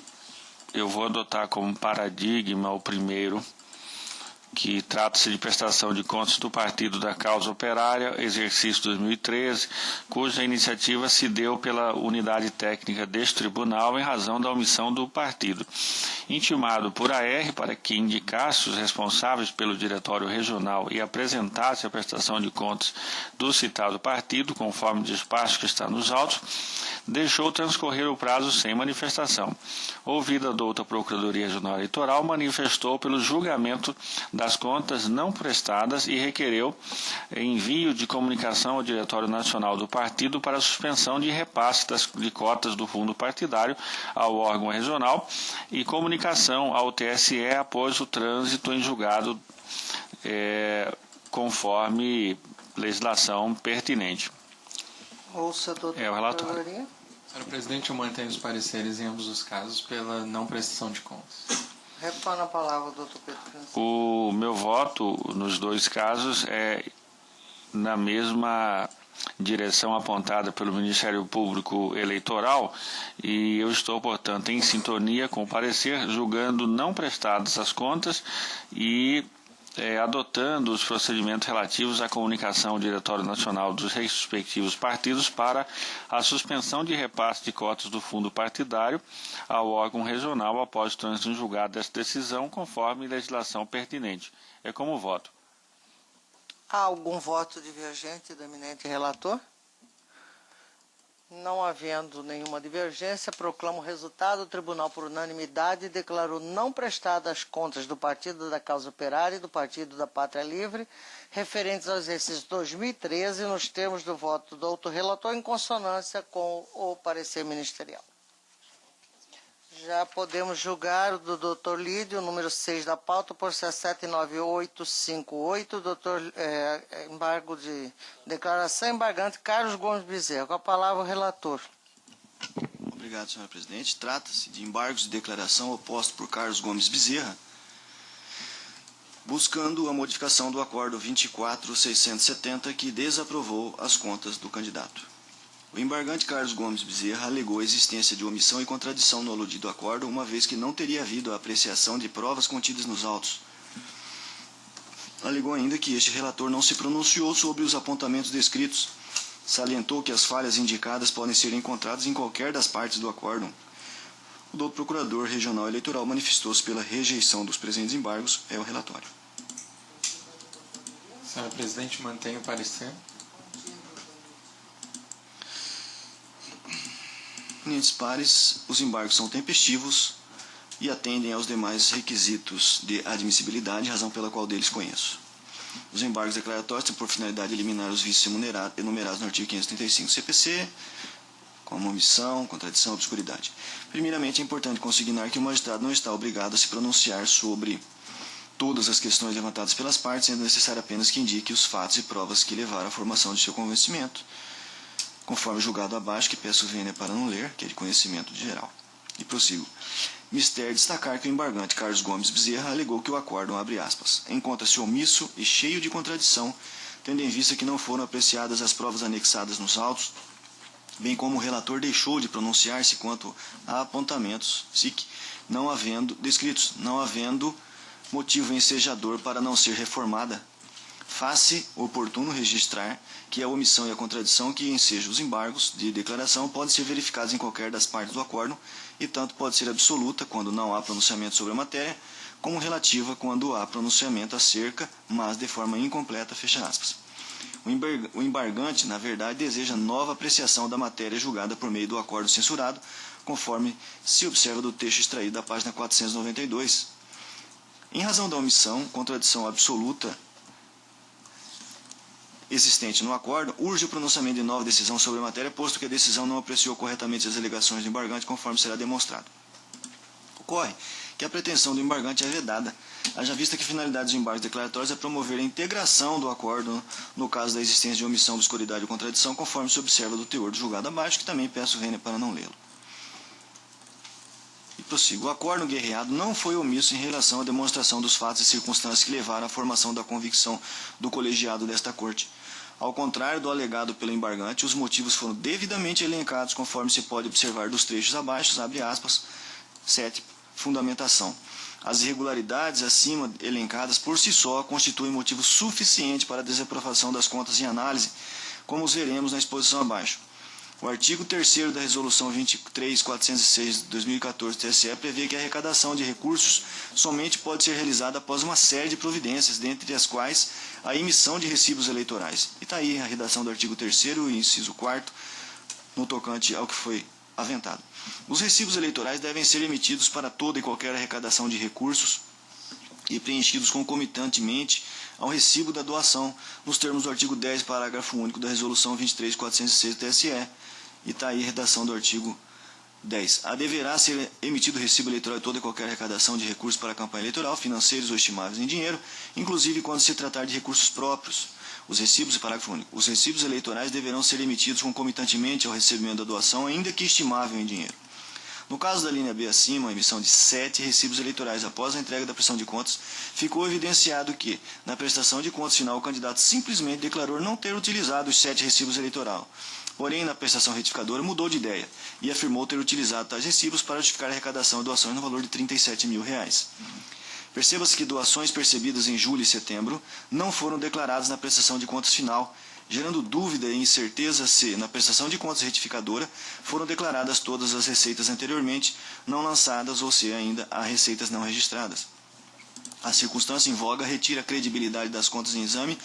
eu vou adotar como paradigma o primeiro, que trata-se de prestação de contas do Partido da Causa Operária, exercício 2013, cuja iniciativa se deu pela unidade técnica deste tribunal em razão da omissão do partido. Intimado por AR para que indicasse os responsáveis pelo diretório regional e apresentasse a prestação de contas do citado partido, conforme o despacho que está nos autos, deixou transcorrer o prazo sem manifestação. Ouvida a douta Procuradoria Regional Eleitoral, manifestou pelo julgamento das contas não prestadas e requereu envio de comunicação ao Diretório Nacional do Partido para suspensão de repasse de cotas do fundo partidário ao órgão regional e comunicação ao TSE após o trânsito em julgado conforme legislação pertinente. Ouça, doutor. É o relatório. Senhora presidente, eu mantenho os pareceres em ambos os casos pela não prestação de contas. Retorna a palavra, doutor Pedro Francisco. O meu voto nos dois casos é na mesma direção apontada pelo Ministério Público Eleitoral e eu estou, portanto, em sintonia com o parecer, julgando não prestadas as contas e adotando os procedimentos relativos à comunicação ao Diretório Nacional dos respectivos partidos para a suspensão de repasse de cotas do fundo partidário ao órgão regional após o trânsito em julgado dessa decisão, conforme legislação pertinente. É como voto. Há algum voto divergente do eminente relator? Não havendo nenhuma divergência, proclamo o resultado. O tribunal, por unanimidade, declarou não prestadas as contas do Partido da Causa Operária e do Partido da Pátria Livre, referentes ao exercício 2013, nos termos do voto do doutor relator, em consonância com o parecer ministerial. Já podemos julgar o do doutor Lídio, número 6 da pauta, processo 798858, doutor embargo de declaração, embargante Carlos Gomes Bezerra. Com a palavra o relator. Obrigado, senhora presidente. Trata-se de embargos de declaração oposto por Carlos Gomes Bezerra, buscando a modificação do acordo 24670, que desaprovou as contas do candidato. O embargante Carlos Gomes Bezerra alegou a existência de omissão e contradição no aludido acordo, uma vez que não teria havido a apreciação de provas contidas nos autos. Alegou ainda que este relator não se pronunciou sobre os apontamentos descritos. Salientou que as falhas indicadas podem ser encontradas em qualquer das partes do acórdão. O doutor Procurador Regional Eleitoral manifestou-se pela rejeição dos presentes embargos. É o relatório. Senhora presidente, mantém o parecer. Eminentes pares, os embargos são tempestivos e atendem aos demais requisitos de admissibilidade, razão pela qual deles conheço. Os embargos declaratórios têm por finalidade eliminar os vícios enumerados no artigo 535 CPC, como omissão, contradição e obscuridade. Primeiramente, é importante consignar que o magistrado não está obrigado a se pronunciar sobre todas as questões levantadas pelas partes, sendo necessário apenas que indique os fatos e provas que levaram à formação de seu convencimento, conforme julgado abaixo, que peço vênia para não ler, que é de conhecimento de geral. E prossigo. Mister destacar que o embargante Carlos Gomes Bezerra alegou que o acórdão, abre aspas, encontra-se omisso e cheio de contradição, tendo em vista que não foram apreciadas as provas anexadas nos autos, bem como o relator deixou de pronunciar-se quanto a apontamentos, SIC, descritos, não havendo motivo ensejador para não ser reformada. Faz-se oportuno registrar que a omissão e a contradição que ensejam os embargos de declaração podem ser verificados em qualquer das partes do acórdão e tanto pode ser absoluta quando não há pronunciamento sobre a matéria, como relativa quando há pronunciamento acerca, mas de forma incompleta, fecha aspas. O embargante, na verdade, deseja nova apreciação da matéria julgada por meio do acórdão censurado, conforme se observa do texto extraído da página 492. Em razão da omissão, contradição absoluta existente no acórdão, urge o pronunciamento de nova decisão sobre a matéria, posto que a decisão não apreciou corretamente as alegações do embargante, conforme será demonstrado. Ocorre que a pretensão do embargante é vedada, haja vista que a finalidade dos embargos declaratórios é promover a integração do acórdão no caso da existência de omissão, obscuridade ou contradição, conforme se observa do teor do julgado abaixo, que também peço vênia para não lê-lo. E prossigo. O acórdão guerreado não foi omisso em relação à demonstração dos fatos e circunstâncias que levaram à formação da convicção do colegiado desta Corte. Ao contrário do alegado pelo embargante, os motivos foram devidamente elencados, conforme se pode observar dos trechos abaixo, abre aspas, 7. Fundamentação. As irregularidades acima elencadas por si só constituem motivo suficiente para a desaprovação das contas em análise, como os veremos na exposição abaixo. O artigo 3º da Resolução 23406 de 2014 TSE prevê que a arrecadação de recursos somente pode ser realizada após uma série de providências, dentre as quais a emissão de recibos eleitorais. E está aí a redação do artigo 3º e inciso 4º, no tocante ao que foi aventado. Os recibos eleitorais devem ser emitidos para toda e qualquer arrecadação de recursos e preenchidos concomitantemente ao recibo da doação, nos termos do artigo 10, parágrafo único da Resolução 23406 do TSE. E está aí a redação do artigo 10. Deverá ser emitido recibo eleitoral de toda e qualquer arrecadação de recursos para a campanha eleitoral, financeiros ou estimáveis em dinheiro, inclusive quando se tratar de recursos próprios. Os recibos, parágrafo único, os recibos eleitorais deverão ser emitidos concomitantemente ao recebimento da doação, ainda que estimável em dinheiro. No caso da linha B acima, a emissão de 7 recibos eleitorais após a entrega da prestação de contas, ficou evidenciado que, na prestação de contas final, o candidato simplesmente declarou não ter utilizado os 7 recibos eleitorais. Porém, na prestação retificadora, mudou de ideia e afirmou ter utilizado tais recibos para justificar a arrecadação e doações no valor de R$ 37 mil. Perceba-se que doações percebidas em julho e setembro não foram declaradas na prestação de contas final, gerando dúvida e incerteza se, na prestação de contas retificadora, foram declaradas todas as receitas anteriormente não lançadas ou se ainda há receitas não registradas. A circunstância em voga retira a credibilidade das contas em exame,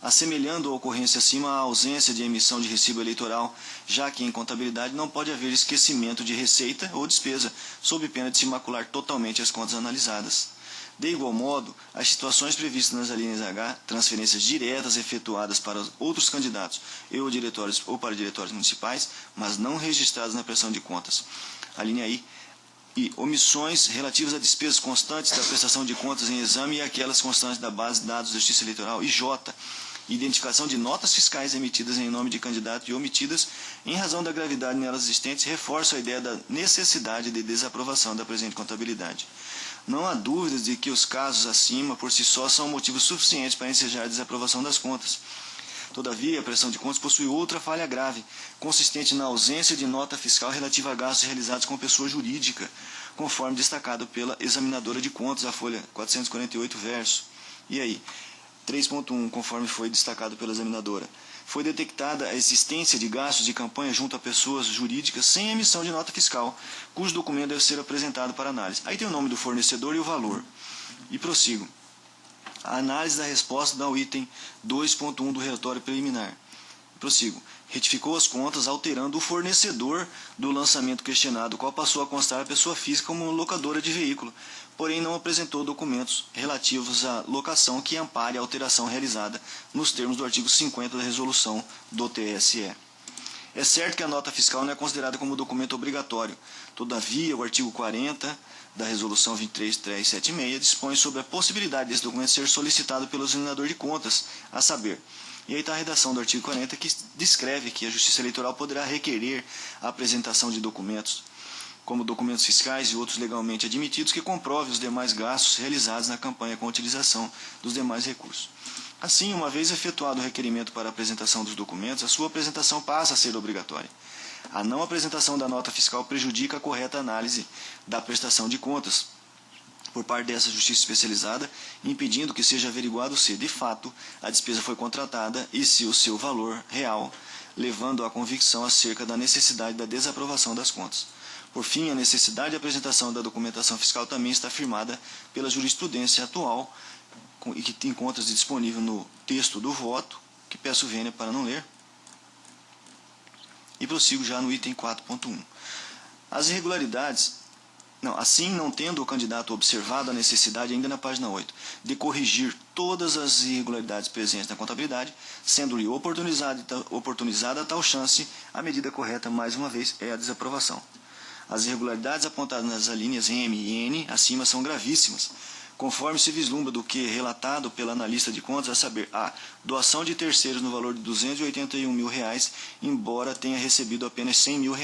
assemelhando a ocorrência acima à ausência de emissão de recibo eleitoral, já que em contabilidade não pode haver esquecimento de receita ou despesa, sob pena de se macular totalmente as contas analisadas. De igual modo, as situações previstas nas alíneas H, transferências diretas efetuadas para outros candidatos ou para diretórios municipais, mas não registradas na prestação de contas. A linha I, e omissões relativas a despesas constantes da prestação de contas em exame e aquelas constantes da base de dados da Justiça Eleitoral. E J, identificação de notas fiscais emitidas em nome de candidato e omitidas em razão da gravidade nelas existentes, reforça a ideia da necessidade de desaprovação da presente contabilidade. Não há dúvidas de que os casos acima, por si só, são motivos suficientes para ensejar a desaprovação das contas. Todavia, a prestação de contas possui outra falha grave, consistente na ausência de nota fiscal relativa a gastos realizados com pessoa jurídica, conforme destacado pela examinadora de contas, a folha 448 verso. E aí? 3.1, conforme foi destacado pela examinadora. Foi detectada a existência de gastos de campanha junto a pessoas jurídicas sem emissão de nota fiscal, cujo documento deve ser apresentado para análise. Aí tem o nome do fornecedor e o valor. E prossigo. A análise da resposta dá o item 2.1 do relatório preliminar. Prossigo. Retificou as contas alterando o fornecedor do lançamento questionado, qual passou a constar a pessoa física como locadora de veículo, porém não apresentou documentos relativos à locação que ampare a alteração realizada nos termos do artigo 50 da resolução do TSE. É certo que a nota fiscal não é considerada como documento obrigatório. Todavia, o artigo 40 da resolução 23376 dispõe sobre a possibilidade desse documento ser solicitado pelo examinador de contas, a saber. E aí está a redação do artigo 40 que descreve que a Justiça Eleitoral poderá requerer a apresentação de documentos, como documentos fiscais e outros legalmente admitidos, que comprovem os demais gastos realizados na campanha com a utilização dos demais recursos. Assim, uma vez efetuado o requerimento para a apresentação dos documentos, a sua apresentação passa a ser obrigatória. A não apresentação da nota fiscal prejudica a correta análise da prestação de contas por parte dessa justiça especializada, impedindo que seja averiguado se, de fato, a despesa foi contratada e se o seu valor real, levando à convicção acerca da necessidade da desaprovação das contas. Por fim, a necessidade de apresentação da documentação fiscal também está afirmada pela jurisprudência atual e que encontra-se disponível no texto do voto, que peço vênia para não ler. E prossigo já no item 4.1. As irregularidades... Assim, não tendo o candidato observado a necessidade, ainda na página 8, de corrigir todas as irregularidades presentes na contabilidade, sendo-lhe oportunizada tal chance, a medida correta, mais uma vez, é a desaprovação. As irregularidades apontadas nas alíneas M e N acima são gravíssimas, conforme se vislumbra do que relatado pela analista de contas, a saber, a doação de terceiros no valor de R$ 281 mil, embora tenha recebido apenas R$ 100 mil,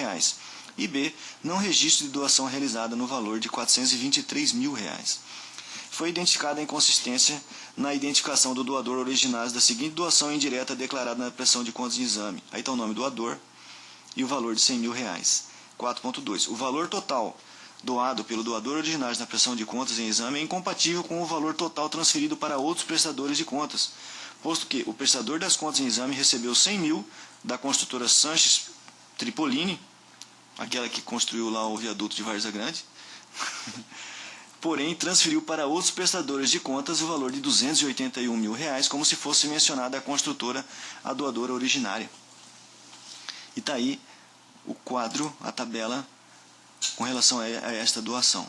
e B, não registro de doação realizada no valor de R$ 423 mil. Foi identificada a inconsistência na identificação do doador originário da seguinte doação indireta declarada na prestação de contas de exame. Aí está o nome do doador e o valor de R$ 100 mil. 4.2. O valor total doado pelo doador originário na prestação de contas em exame é incompatível com o valor total transferido para outros prestadores de contas, posto que o prestador das contas em exame recebeu 100 mil da construtora Sanches Tripolini, aquela que construiu lá o viaduto de Várzea Grande, porém transferiu para outros prestadores de contas o valor de R$ 281 mil, como se fosse mencionada a construtora, a doadora originária. E está aí o quadro, a tabela, com relação a esta doação.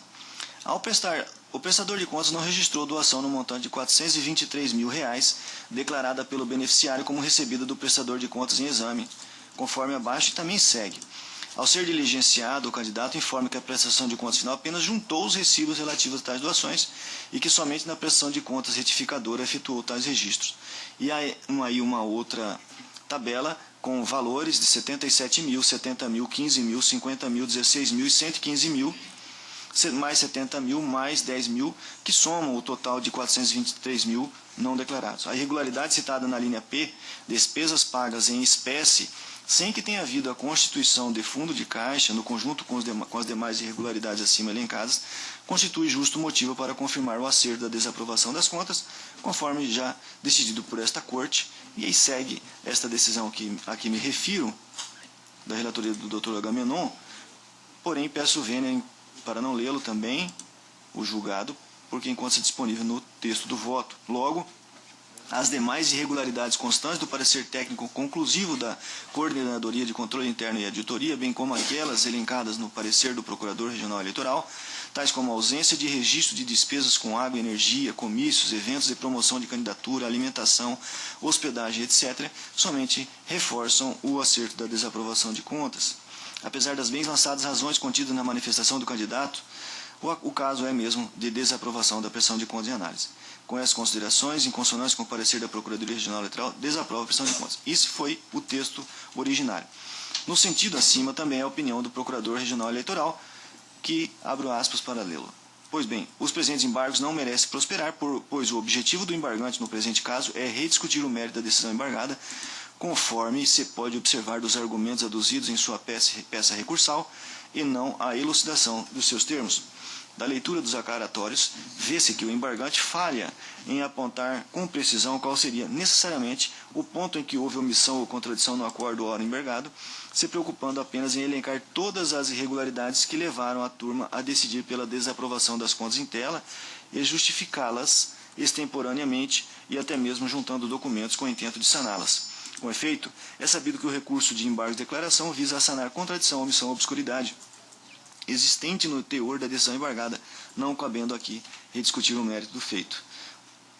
O prestador de contas não registrou doação no montante de R$ 423 mil, declarada pelo beneficiário como recebida do prestador de contas em exame, conforme abaixo, e também segue. Ao ser diligenciado, o candidato informa que a prestação de contas final apenas juntou os recibos relativos a tais doações e que somente na prestação de contas retificadora efetuou tais registros. E há aí uma outra tabela com valores de 77 mil, 70 mil, 15 mil, 50 mil, 16 mil e 115 mil, mais 70 mil, mais 10 mil, que somam o total de 423 mil não declarados. A irregularidade citada na linha P, despesas pagas em espécie, sem que tenha havido a constituição de fundo de caixa, no conjunto com as demais irregularidades acima elencadas, constitui justo motivo para confirmar o acerto da desaprovação das contas, conforme já decidido por esta Corte, e aí segue esta decisão a que me refiro, da relatoria do Dr. Agamenon, porém peço vênia para não lê-lo também, o julgado, porque encontra-se disponível no texto do voto. Logo, as demais irregularidades constantes do parecer técnico conclusivo da Coordenadoria de Controle Interno e Auditoria, bem como aquelas elencadas no parecer do Procurador Regional Eleitoral, tais como a ausência de registro de despesas com água, energia, comícios, eventos de promoção de candidatura, alimentação, hospedagem, etc., somente reforçam o acerto da desaprovação de contas. Apesar das bem lançadas razões contidas na manifestação do candidato, o caso é mesmo de desaprovação da prestação de contas e análise. Com essas considerações, em consonância com o parecer da Procuradoria Regional Eleitoral, desaprova a prestação de contas. Esse foi o texto originário. No sentido acima, também é a opinião do Procurador Regional Eleitoral, que abro aspas para lê-lo. Pois bem, os presentes embargos não merecem prosperar, pois o objetivo do embargante, no presente caso, é rediscutir o mérito da decisão embargada, conforme se pode observar dos argumentos aduzidos em sua peça recursal, e não a elucidação dos seus termos. Da leitura dos aclaratórios, vê-se que o embargante falha em apontar com precisão qual seria necessariamente o ponto em que houve omissão ou contradição no acordo ora embargado, se preocupando apenas em elencar todas as irregularidades que levaram a turma a decidir pela desaprovação das contas em tela e justificá-las extemporaneamente e até mesmo juntando documentos com o intento de saná-las. Com efeito, é sabido que o recurso de embargo de declaração visa sanar contradição, omissão ou obscuridade existente no teor da decisão embargada, não cabendo aqui rediscutir o mérito do feito.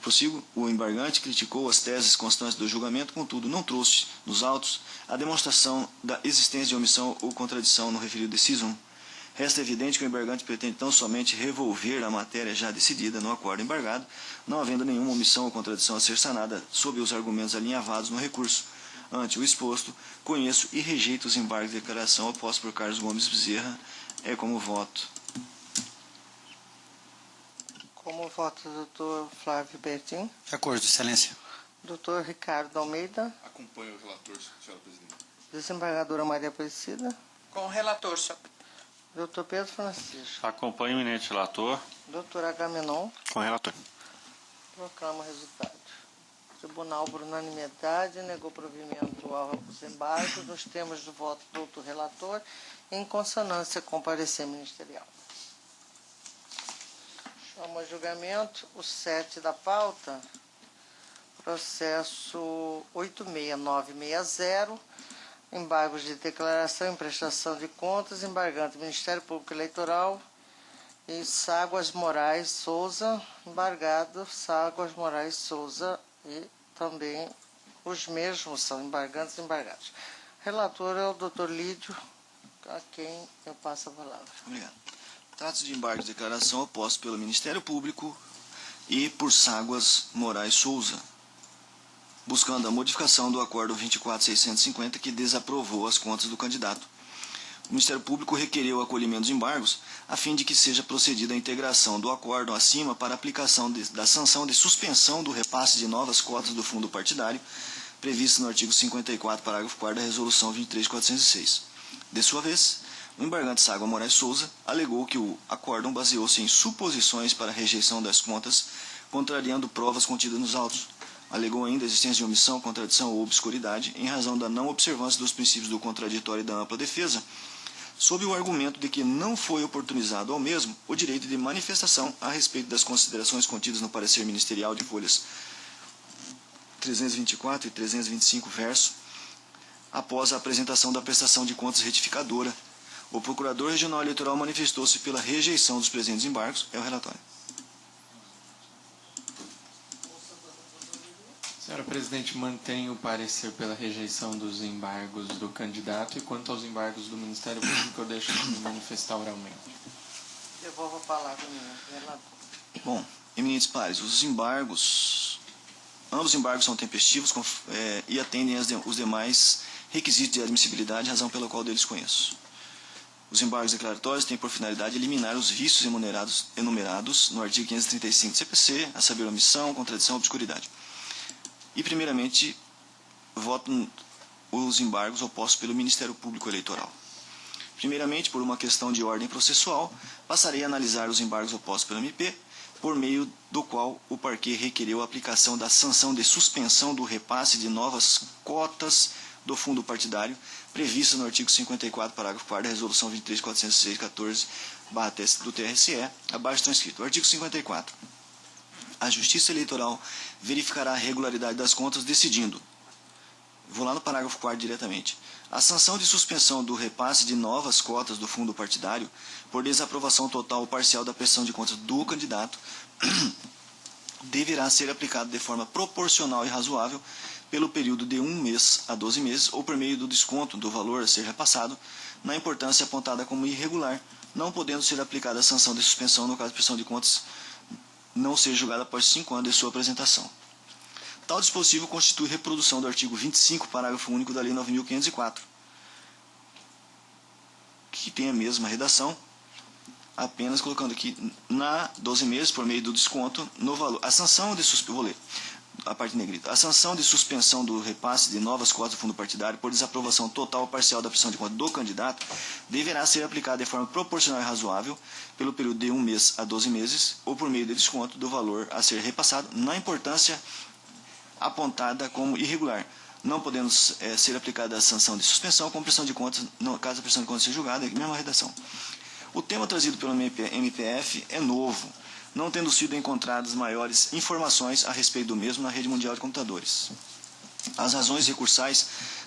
Prossigo, o embargante criticou as teses constantes do julgamento, contudo não trouxe nos autos a demonstração da existência de omissão ou contradição no referido decisum. Resta evidente que o embargante pretende tão somente revolver a matéria já decidida no acordo embargado, não havendo nenhuma omissão ou contradição a ser sanada sob os argumentos alinhavados no recurso. Ante o exposto, conheço e rejeito os embargos de declaração opostos por Carlos Gomes Bezerra. É como voto. Como voto do Dr. Flávio Bertin. De acordo, excelência. Dr. Ricardo Almeida. Acompanho o relator, senhora presidente. Desembargadora Maria Aparecida. Com o relator, senhor. Dr. Pedro Francisco. Acompanho o eminente relator. Dr. Agamenon. Com o relator. Proclama o resultado. O tribunal, por unanimidade, negou provimento aos embargos nos termos do voto do outro relator, em consonância com o parecer ministerial. Chamo a julgamento o 7 da pauta, processo 86960, embargos de declaração e prestação de contas, embargante Ministério Público Eleitoral e Ságuas Moraes Souza, embargado Ságuas Moraes Souza, e também os mesmos são embargantes e embargados. Relator é o Dr. Lídio, a quem eu passo a palavra. Obrigado. Trata-se de embargos de declaração opostos pelo Ministério Público e por Ságuas Moraes Souza, buscando a modificação do acordo 24650 que desaprovou as contas do candidato. O Ministério Público requereu o acolhimento dos embargos a fim de que seja procedida a integração do acordo acima para aplicação da sanção de suspensão do repasse de novas cotas do fundo partidário, prevista no artigo 54, parágrafo 4 da Resolução 23.406. De sua vez, o embargante Ságuas Moraes Souza alegou que o acórdão baseou-se em suposições para a rejeição das contas, contrariando provas contidas nos autos. Alegou ainda a existência de omissão, contradição ou obscuridade em razão da não observância dos princípios do contraditório e da ampla defesa, sob o argumento de que não foi oportunizado ao mesmo o direito de manifestação a respeito das considerações contidas no parecer ministerial de folhas 324 e 325 verso, após a apresentação da prestação de contas retificadora. O Procurador Regional Eleitoral manifestou-se pela rejeição dos presentes embargos. É o relatório. Senhora presidente, mantém o parecer pela rejeição dos embargos do candidato, e quanto aos embargos do Ministério Público, eu deixo de me manifestar oralmente. Devolvo a palavra ao relator. Bom, eminentes pares, ambos os embargos são tempestivos e atendem os demais requisito de admissibilidade, razão pela qual deles conheço. Os embargos declaratórios têm por finalidade eliminar os vícios enumerados no artigo 535 do CPC, a saber, omissão, contradição, obscuridade. E, primeiramente, voto os embargos opostos pelo Ministério Público Eleitoral. Primeiramente, por uma questão de ordem processual, passarei a analisar os embargos opostos pelo MP, por meio do qual o parquet requereu a aplicação da sanção de suspensão do repasse de novas cotas do fundo partidário, prevista no artigo 54, parágrafo 4º da Resolução 23.406/14 do TRCE, abaixo transcrito. Artigo 54. A Justiça Eleitoral verificará a regularidade das contas decidindo. Vou lá no parágrafo 4º diretamente. A sanção de suspensão do repasse de novas cotas do fundo partidário por desaprovação total ou parcial da prestação de contas do candidato deverá ser aplicada de forma proporcional e razoável pelo período de 1 mês a 12 meses ou por meio do desconto do valor a ser repassado na importância apontada como irregular, não podendo ser aplicada a sanção de suspensão no caso de prestação de contas não ser julgada após 5 anos de sua apresentação. Tal dispositivo constitui reprodução do artigo 25, parágrafo único da Lei 9.504, que tem a mesma redação, apenas colocando aqui na 12 meses, por meio do desconto, no valor. A sanção de suspensão, vou ler a parte negrita. A sanção de suspensão do repasse de novas cotas do fundo partidário por desaprovação total ou parcial da prestação de conta do candidato deverá ser aplicada de forma proporcional e razoável pelo período de 1 mês a 12 meses ou por meio de desconto do valor a ser repassado na importância apontada como irregular, não podendo ser aplicada a sanção de suspensão com prestação de contas, no caso a prestação de contas seja julgada, é a mesma redação. O tema trazido pelo MPF é novo, não tendo sido encontradas maiores informações a respeito do mesmo na rede mundial de computadores. As razões recursais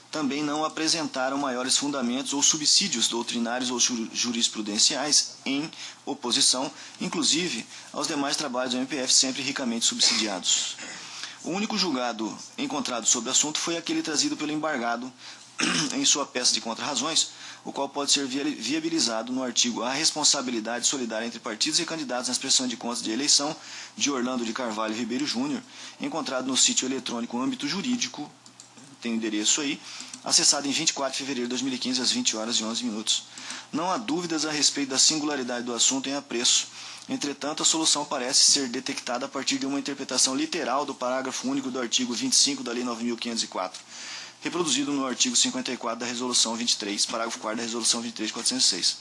também não apresentaram maiores fundamentos ou subsídios doutrinários ou jurisprudenciais em oposição, inclusive aos demais trabalhos do MPF sempre ricamente subsidiados. O único julgado encontrado sobre o assunto foi aquele trazido pelo embargado em sua peça de contrarrazões, o qual pode ser viabilizado no artigo A responsabilidade solidária entre partidos e candidatos nas prestações de contas de eleição de Orlando de Carvalho Ribeiro Júnior, encontrado no sítio eletrônico Âmbito Jurídico, tem o endereço aí, acessado em 24 de fevereiro de 2015, às 20h11. Não há dúvidas a respeito da singularidade do assunto em apreço. Entretanto, a solução parece ser detectada a partir de uma interpretação literal do parágrafo único do artigo 25 da Lei 9.504, reproduzido no artigo 54 da Resolução 23, parágrafo 4º da Resolução 23.406.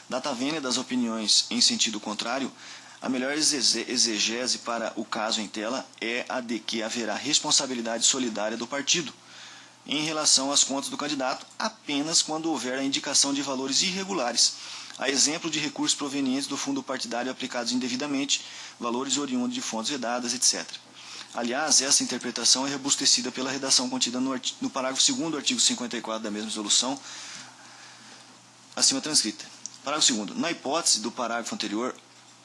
Data vênia das opiniões em sentido contrário, a melhor exegese para o caso em tela é a de que haverá responsabilidade solidária do partido em relação às contas do candidato apenas quando houver a indicação de valores irregulares, a exemplo de recursos provenientes do fundo partidário aplicados indevidamente, valores oriundos de fontes vedadas, etc. Aliás, essa interpretação é robustecida pela redação contida no parágrafo 2º do artigo 54 da mesma resolução, acima transcrita. Parágrafo 2º. Na hipótese do parágrafo anterior,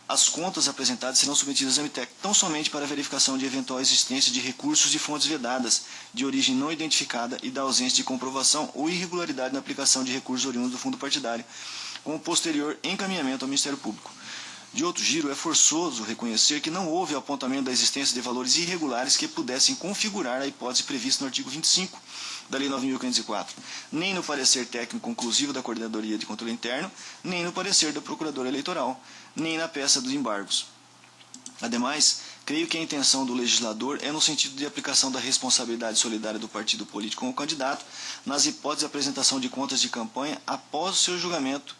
as contas apresentadas serão submetidas ao MTEC tão somente para a verificação de eventual existência de recursos de fontes vedadas, de origem não identificada e da ausência de comprovação ou irregularidade na aplicação de recursos oriundos do fundo partidário, com o posterior encaminhamento ao Ministério Público. De outro giro, é forçoso reconhecer que não houve apontamento da existência de valores irregulares que pudessem configurar a hipótese prevista no artigo 25 da Lei 9.504, nem no parecer técnico conclusivo da Coordenadoria de Controle Interno, nem no parecer da Procuradora Eleitoral, nem na peça dos embargos. Ademais, creio que a intenção do legislador é no sentido de aplicação da responsabilidade solidária do partido político com o candidato nas hipóteses de apresentação de contas de campanha após o seu julgamento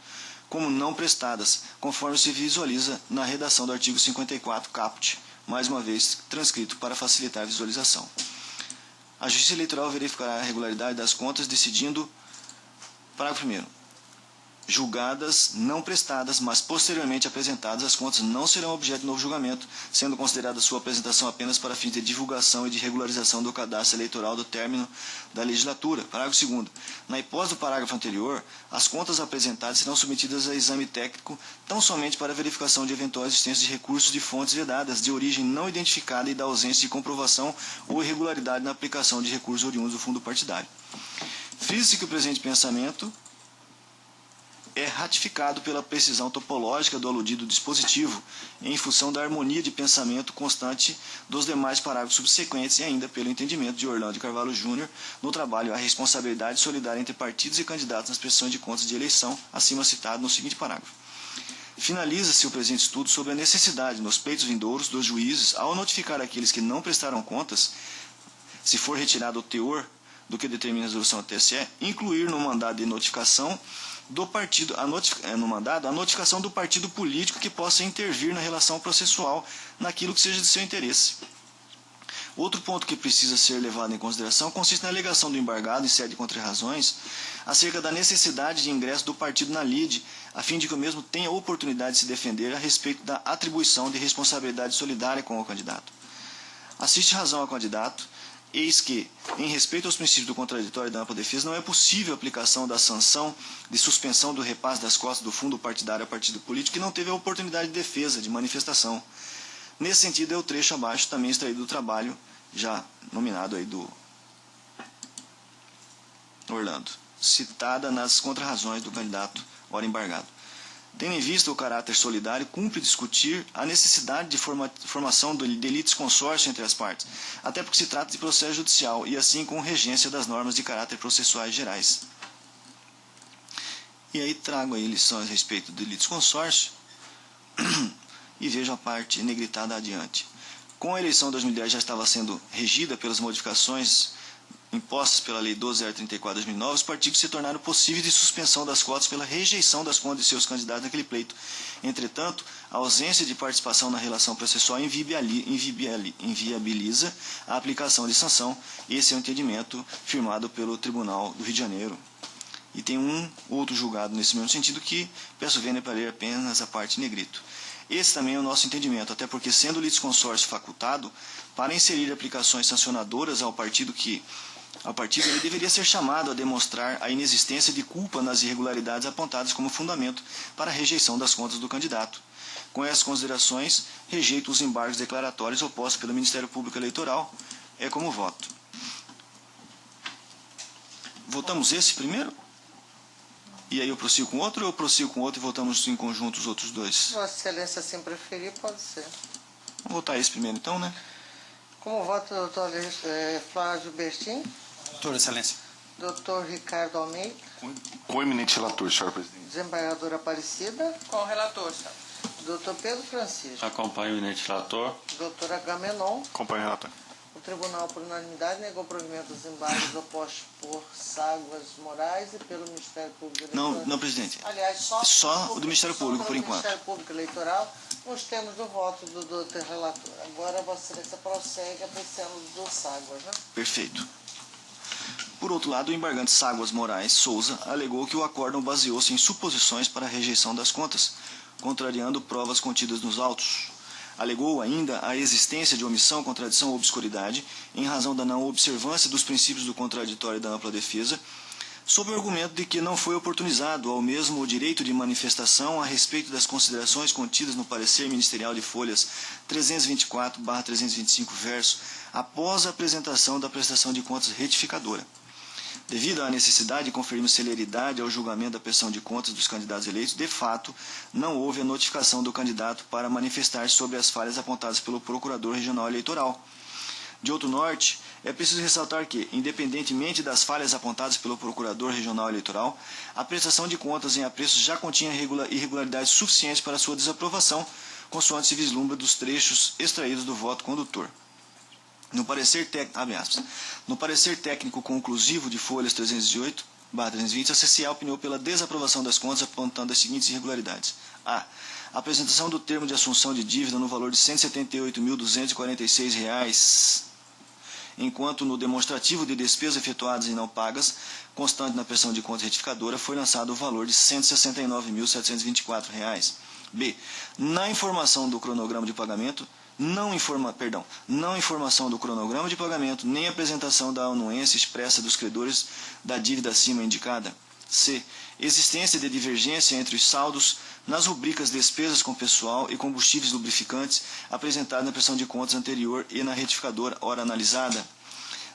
como não prestadas, conforme se visualiza na redação do artigo 54, caput, mais uma vez transcrito para facilitar a visualização. A Justiça Eleitoral verificará a regularidade das contas decidindo, parágrafo 1º, julgadas, não prestadas, mas posteriormente apresentadas, as contas não serão objeto de novo julgamento, sendo considerada sua apresentação apenas para fins de divulgação e de regularização do cadastro eleitoral do término da legislatura. Parágrafo 2º. Na hipótese do parágrafo anterior, as contas apresentadas serão submetidas a exame técnico tão somente para verificação de eventual existência de recursos de fontes vedadas, de origem não identificada e da ausência de comprovação ou irregularidade na aplicação de recursos oriundos do fundo partidário. Frisa-se que o presente pensamento é ratificado pela precisão topológica do aludido dispositivo, em função da harmonia de pensamento constante dos demais parágrafos subsequentes e ainda pelo entendimento de Orlando de Carvalho Júnior no trabalho A Responsabilidade Solidária entre Partidos e Candidatos nas Prestações de Contas de Eleição, acima citado no seguinte parágrafo. Finaliza-se o presente estudo sobre a necessidade, nos pleitos vindouros, dos juízes, ao notificar aqueles que não prestaram contas, se for retirado o teor do que determina a resolução do TSE, incluir no mandado de notificação do partido, no mandado, a notificação do partido político que possa intervir na relação processual naquilo que seja de seu interesse. Outro ponto que precisa ser levado em consideração consiste na alegação do embargado em sede de contrarrazões acerca da necessidade de ingresso do partido na lide, a fim de que o mesmo tenha oportunidade de se defender a respeito da atribuição de responsabilidade solidária com o candidato. Assiste razão ao candidato, eis que, em respeito aos princípios do contraditório e da ampla defesa, não é possível a aplicação da sanção de suspensão do repasse das cotas do fundo partidário ao partido político que não teve a oportunidade de defesa, de manifestação. Nesse sentido, é o trecho abaixo também extraído do trabalho, já nominado aí do Orlando, citada nas contrarrazões do candidato ora embargado. Tendo em vista o caráter solidário, cumpre discutir a necessidade de formação de litisconsórcio entre as partes, até porque se trata de processo judicial e assim com regência das normas de caráter processuais gerais. E aí trago aí lições a respeito do litisconsórcio e vejo a parte negritada adiante. Com a eleição de 2010 já estava sendo regida pelas modificações impostas pela Lei 12.034 de 2009, os partidos se tornaram possíveis de suspensão das cotas pela rejeição das contas de seus candidatos naquele pleito. Entretanto, a ausência de participação na relação processual inviabiliza a aplicação de sanção. Esse é o entendimento firmado pelo Tribunal do Rio de Janeiro. E tem um outro julgado nesse mesmo sentido que peço vênia para ler apenas a parte em negrito. Esse também é o nosso entendimento, até porque, sendo o litisconsórcio facultado para inserir aplicações sancionadoras ao partido, ele deveria ser chamado a demonstrar a inexistência de culpa nas irregularidades apontadas como fundamento para a rejeição das contas do candidato. Com essas considerações, rejeito os embargos declaratórios opostos pelo Ministério Público Eleitoral. É como voto. Votamos esse primeiro? E aí eu prossigo com outro ou eu prossigo com outro e votamos em conjunto os outros dois? Vossa Excelência, assim preferir, pode ser. Vamos votar esse primeiro então, né? Como vota o doutor Flávio Bertin? Doutor Excelência. Doutor Ricardo Almeida? Com o eminente relator, senhora presidente. Desembargadora Aparecida? Com o relator, senhor. Doutor Pedro Francisco? Acompanho o eminente relator. Doutor Agamenon? Acompanho o relator. O Tribunal, por unanimidade, negou o provimento dos embargos opostos por Ságuas Moraes e pelo Ministério Público Eleitoral. Não, presidente. Aliás, Só o do Ministério Público, por enquanto. Ministério Público Eleitoral, nos termos do voto do doutor relator. Agora, Vossa Excelência prossegue apreciando do Ságuas, né? Perfeito. Por outro lado, o embargante Ságuas Moraes Souza alegou que o acórdão baseou-se em suposições para a rejeição das contas, contrariando provas contidas nos autos. Alegou ainda a existência de omissão, contradição ou obscuridade, em razão da não observância dos princípios do contraditório e da ampla defesa, sob o argumento de que não foi oportunizado ao mesmo o direito de manifestação a respeito das considerações contidas no parecer ministerial de folhas 324/325 verso, após a apresentação da prestação de contas retificadora. Devido à necessidade de conferir celeridade ao julgamento da prestação de contas dos candidatos eleitos, de fato, não houve a notificação do candidato para manifestar sobre as falhas apontadas pelo Procurador Regional Eleitoral. De outro norte, é preciso ressaltar que, independentemente das falhas apontadas pelo Procurador Regional Eleitoral, a prestação de contas em apreços já continha irregularidades suficientes para sua desaprovação, consoante se vislumbra dos trechos extraídos do voto condutor. No parecer técnico conclusivo de folhas 308/320, a CCA opiniou pela desaprovação das contas, apontando as seguintes irregularidades. A. Apresentação do termo de assunção de dívida no valor de R$ 178.246, enquanto no demonstrativo de despesas efetuadas e não pagas, constante na prestação de contas retificadora, foi lançado o valor de R$ 169.724. B. Na informação do cronograma de pagamento, não informação do cronograma de pagamento, nem apresentação da anuência expressa dos credores da dívida acima indicada. C. Existência de divergência entre os saldos nas rubricas despesas com pessoal e combustíveis lubrificantes apresentadas na prestação de contas anterior e na retificadora ora analisada.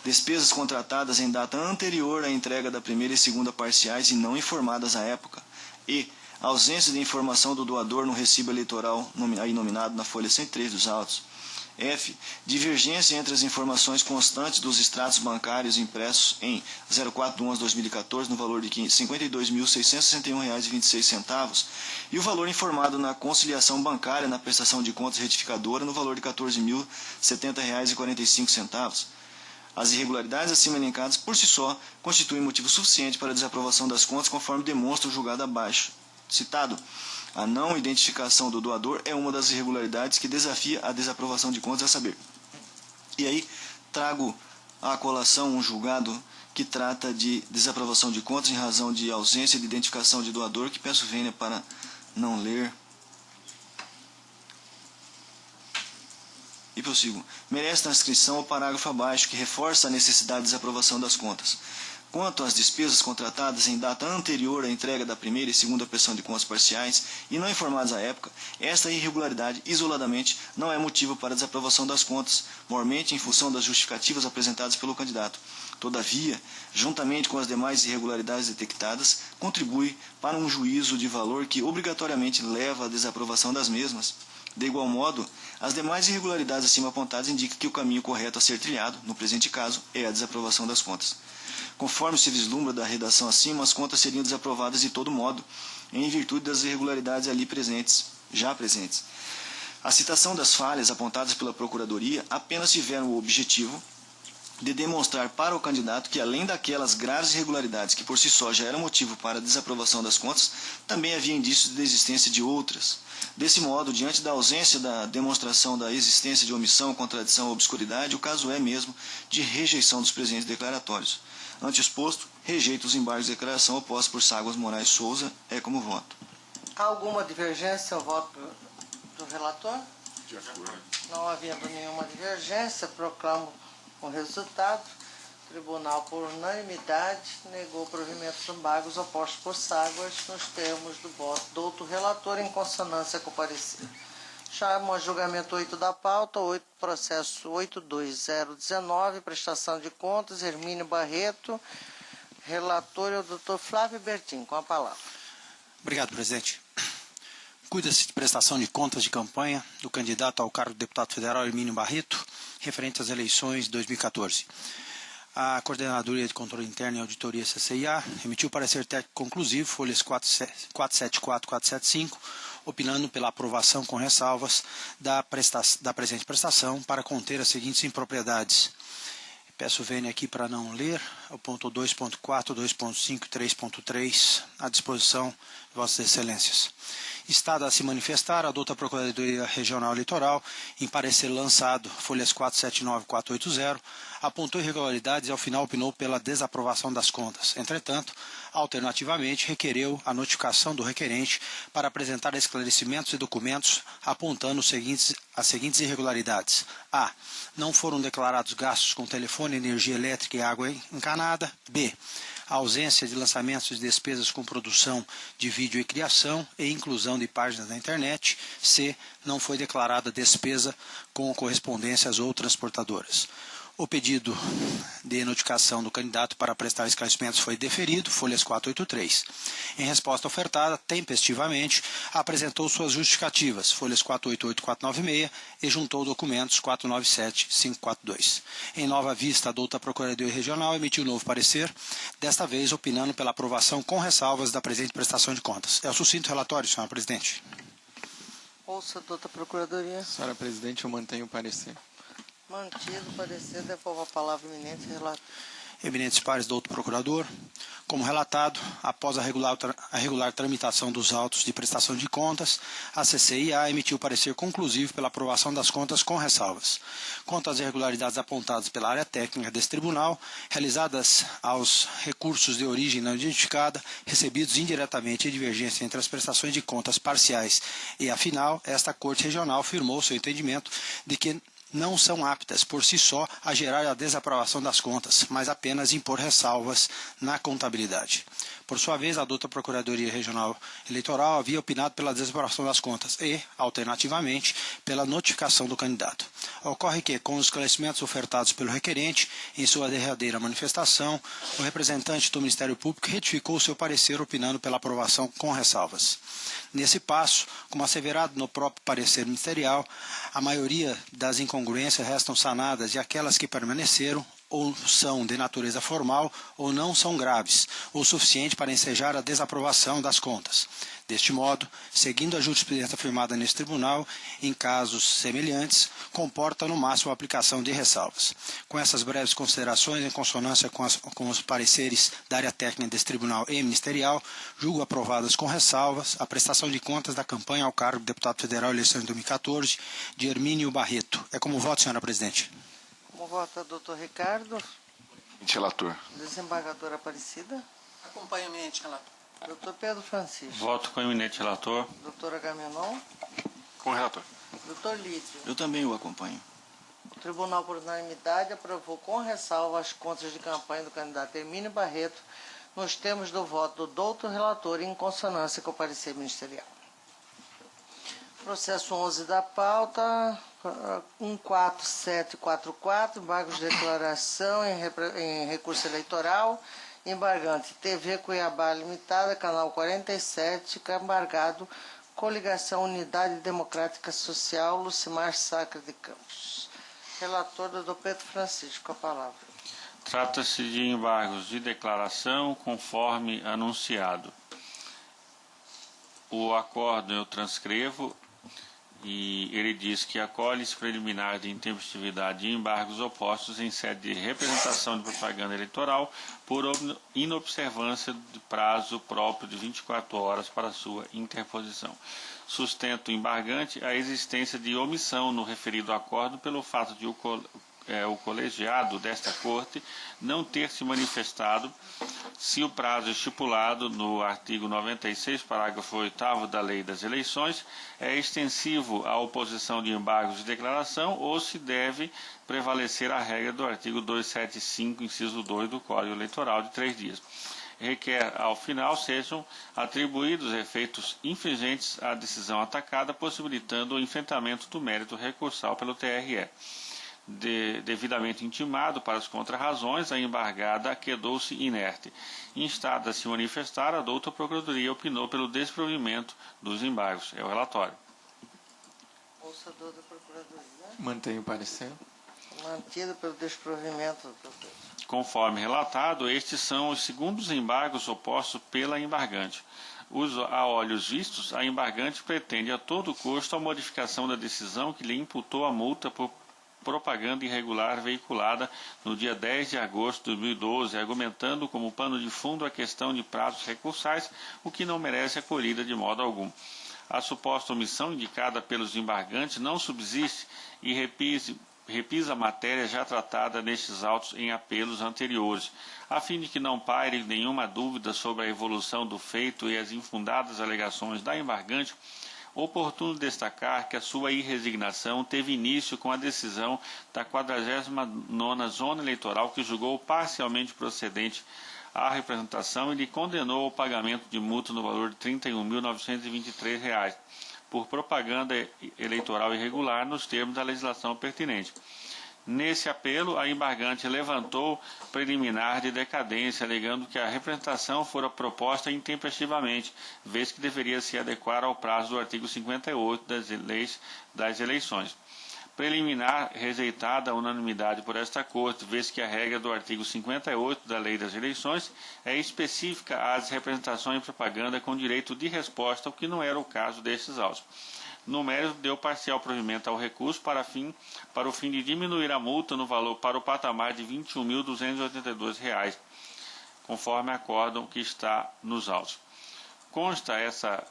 Despesas contratadas em data anterior à entrega da primeira e segunda parciais e não informadas à época. E a ausência de informação do doador no recibo eleitoral aí nominado na folha 103 dos autos. F. Divergência entre as informações constantes dos extratos bancários impressos em 04/11/2014 no valor de R$ 52.661,26 e o valor informado na conciliação bancária na prestação de contas retificadora no valor de R$ 14.070,45. As irregularidades acima elencadas por si só constituem motivo suficiente para a desaprovação das contas, conforme demonstra o julgado abaixo citado. A não identificação do doador é uma das irregularidades que desafia a desaprovação de contas, a saber. E aí trago à colação um julgado que trata de desaprovação de contas em razão de ausência de identificação de doador, que peço vênia para não ler. E prossigo. Merece transcrição o parágrafo abaixo, que reforça a necessidade de desaprovação das contas. Quanto às despesas contratadas em data anterior à entrega da primeira e segunda prestação de contas parciais e não informadas à época, esta irregularidade, isoladamente, não é motivo para a desaprovação das contas, mormente em função das justificativas apresentadas pelo candidato. Todavia, juntamente com as demais irregularidades detectadas, contribui para um juízo de valor que obrigatoriamente leva à desaprovação das mesmas. De igual modo, as demais irregularidades acima apontadas indicam que o caminho correto a ser trilhado, no presente caso, é a desaprovação das contas. Conforme se vislumbra da redação acima, as contas seriam desaprovadas de todo modo, em virtude das irregularidades ali já presentes. A citação das falhas apontadas pela Procuradoria apenas tiveram o objetivo de demonstrar para o candidato que, além daquelas graves irregularidades que por si só já eram motivo para a desaprovação das contas, também havia indícios de existência de outras. Desse modo, diante da ausência da demonstração da existência de omissão, contradição ou obscuridade, o caso é mesmo de rejeição dos presentes declaratórios. Ante exposto, rejeito os embargos de declaração opostos por Ságuas Moraes Souza. É como voto. Há alguma divergência ao voto do relator? De acordo. Não havendo nenhuma divergência, proclamo o resultado. O tribunal, por unanimidade, negou o provimento dos embargos opostos por Ságuas nos termos do voto do outro relator, em consonância com o parecer. Chamo a julgamento 8 da pauta, processo 82019, prestação de contas, Hermínio Barreto. Relator é o doutor Flávio Bertin, com a palavra. Obrigado, presidente. Cuida-se de prestação de contas de campanha do candidato ao cargo de deputado federal Hermínio Barreto, referente às eleições de 2014. A Coordenadoria de Controle Interno e Auditoria CCIA emitiu parecer técnico conclusivo, folhas 474 e 475, opinando pela aprovação com ressalvas da presente prestação para conter as seguintes impropriedades. Peço vênia aqui para não ler, o ponto 2.4, 2.5 e 3.3, à disposição de Vossas Excelências. Estado a se manifestar, adota a Procuradoria Regional Eleitoral, em parecer lançado, folhas 479 e 480, apontou irregularidades e ao final opinou pela desaprovação das contas. Entretanto, alternativamente, requereu a notificação do requerente para apresentar esclarecimentos e documentos apontando as seguintes irregularidades. A. Não foram declarados gastos com telefone, energia elétrica e água encanada. B. A ausência de lançamentos de despesas com produção de vídeo e criação e inclusão de páginas na internet. C. Não foi declarada despesa com correspondências ou transportadoras. O pedido de notificação do candidato para prestar esclarecimentos foi deferido, folhas 483. Em resposta ofertada, tempestivamente, apresentou suas justificativas, folhas 488 e 496, e juntou documentos 497 e 542. Em nova vista, a douta Procuradoria Regional emitiu novo parecer, desta vez opinando pela aprovação com ressalvas da presente prestação de contas. É o sucinto relatório, senhora presidente. Ouça, douta Procuradoria. Senhora presidente, eu mantenho o parecer. Mantido o parecer, devolvo a palavra eminente relator. Eminentes pares do outro procurador, como relatado, após a regular tramitação dos autos de prestação de contas, a CCIA emitiu parecer conclusivo pela aprovação das contas com ressalvas. Quanto às irregularidades apontadas pela área técnica desse tribunal, realizadas aos recursos de origem não identificada, recebidos indiretamente em divergência entre as prestações de contas parciais e a final, esta Corte Regional firmou seu entendimento de que não são aptas por si só a gerar a desaprovação das contas, mas apenas impor ressalvas na contabilidade. Por sua vez, a douta Procuradoria Regional Eleitoral havia opinado pela desaprovação das contas e, alternativamente, pela notificação do candidato. Ocorre que, com os esclarecimentos ofertados pelo requerente, em sua derradeira manifestação, o representante do Ministério Público retificou seu parecer opinando pela aprovação com ressalvas. Nesse passo, como asseverado no próprio parecer ministerial, a maioria das incongruências restam sanadas e aquelas que permaneceram ou são de natureza formal ou não são graves, o suficiente para ensejar a desaprovação das contas. Deste modo, seguindo a jurisprudência afirmada neste tribunal, em casos semelhantes, comporta no máximo a aplicação de ressalvas. Com essas breves considerações, em consonância com os pareceres da área técnica deste tribunal e ministerial, julgo aprovadas com ressalvas a prestação de contas da campanha ao cargo de deputado federal eleição de 2014 de Hermínio Barreto. É como voto, senhora presidente. Como vota, doutor Ricardo? Relator. Desembargadora Aparecida? Acompanhamento, relator. Doutor Pedro Francisco? Voto com o eminente relator. Doutor Agamenon? Com o relator. Doutor Lídio? Eu também o acompanho. O Tribunal, por unanimidade, aprovou com ressalva as contas de campanha do candidato Hermínio Barreto nos termos do voto do doutor relator em consonância com o parecer ministerial. Processo 11 da pauta, 14744, embargos de declaração em recurso eleitoral, embargante TV Cuiabá Limitada, canal 47, embargado Coligação Unidade Democrática Social, Lucimar Sacre de Campos. Relator, doutor Pedro Francisco, a palavra. Trata-se de embargos de declaração conforme anunciado. O acordo eu transcrevo e ele diz que acolhe-se preliminar de intempestividade e embargos opostos em sede de representação de propaganda eleitoral por inobservância de prazo próprio de 24 horas para sua interposição. Sustenta o embargante a existência de omissão no referido acordo pelo fato de o colegiado desta Corte não ter se manifestado se o prazo estipulado no artigo 96, parágrafo 8º da Lei das Eleições é extensivo à oposição de embargos de declaração ou se deve prevalecer a regra do artigo 275, inciso 2 do Código Eleitoral de 3 dias. Requer, ao final, sejam atribuídos efeitos infringentes à decisão atacada, possibilitando o enfrentamento do mérito recursal pelo TRE. Devidamente intimado para as contrarrazões, a embargada quedou-se inerte. Instada a se manifestar, a douta Procuradoria opinou pelo desprovimento dos embargos. É o relatório. Ouça a douta Procuradoria. Mantenho o parecer. Mantido pelo desprovimento, doutor Pedro. Conforme relatado, estes são os segundos embargos opostos pela embargante. A olhos vistos, a embargante pretende a todo custo a modificação da decisão que lhe imputou a multa por propaganda irregular veiculada no dia 10 de agosto de 2012, argumentando como pano de fundo a questão de prazos recursais, o que não merece acolhida de modo algum. A suposta omissão indicada pelos embargantes não subsiste e repisa a matéria já tratada nestes autos em apelos anteriores, a fim de que não paire nenhuma dúvida sobre a evolução do feito e as infundadas alegações da embargante. Oportuno destacar que a sua irresignação teve início com a decisão da 49ª Zona Eleitoral, que julgou parcialmente procedente a representação e lhe condenou ao pagamento de multa no valor de R$ 31.923 por propaganda eleitoral irregular nos termos da legislação pertinente. Nesse apelo, a embargante levantou preliminar de decadência, alegando que a representação fora proposta intempestivamente, vez que deveria se adequar ao prazo do artigo 58 das eleições. Preliminar rejeitada à unanimidade por esta Corte, vez que a regra do artigo 58 da Lei das Eleições é específica às representações de propaganda com direito de resposta, o que não era o caso destes autos. No mérito, deu parcial provimento ao recurso para o fim de diminuir a multa no valor para o patamar de R$ 21.282, conforme acórdão que está nos autos. Contra essa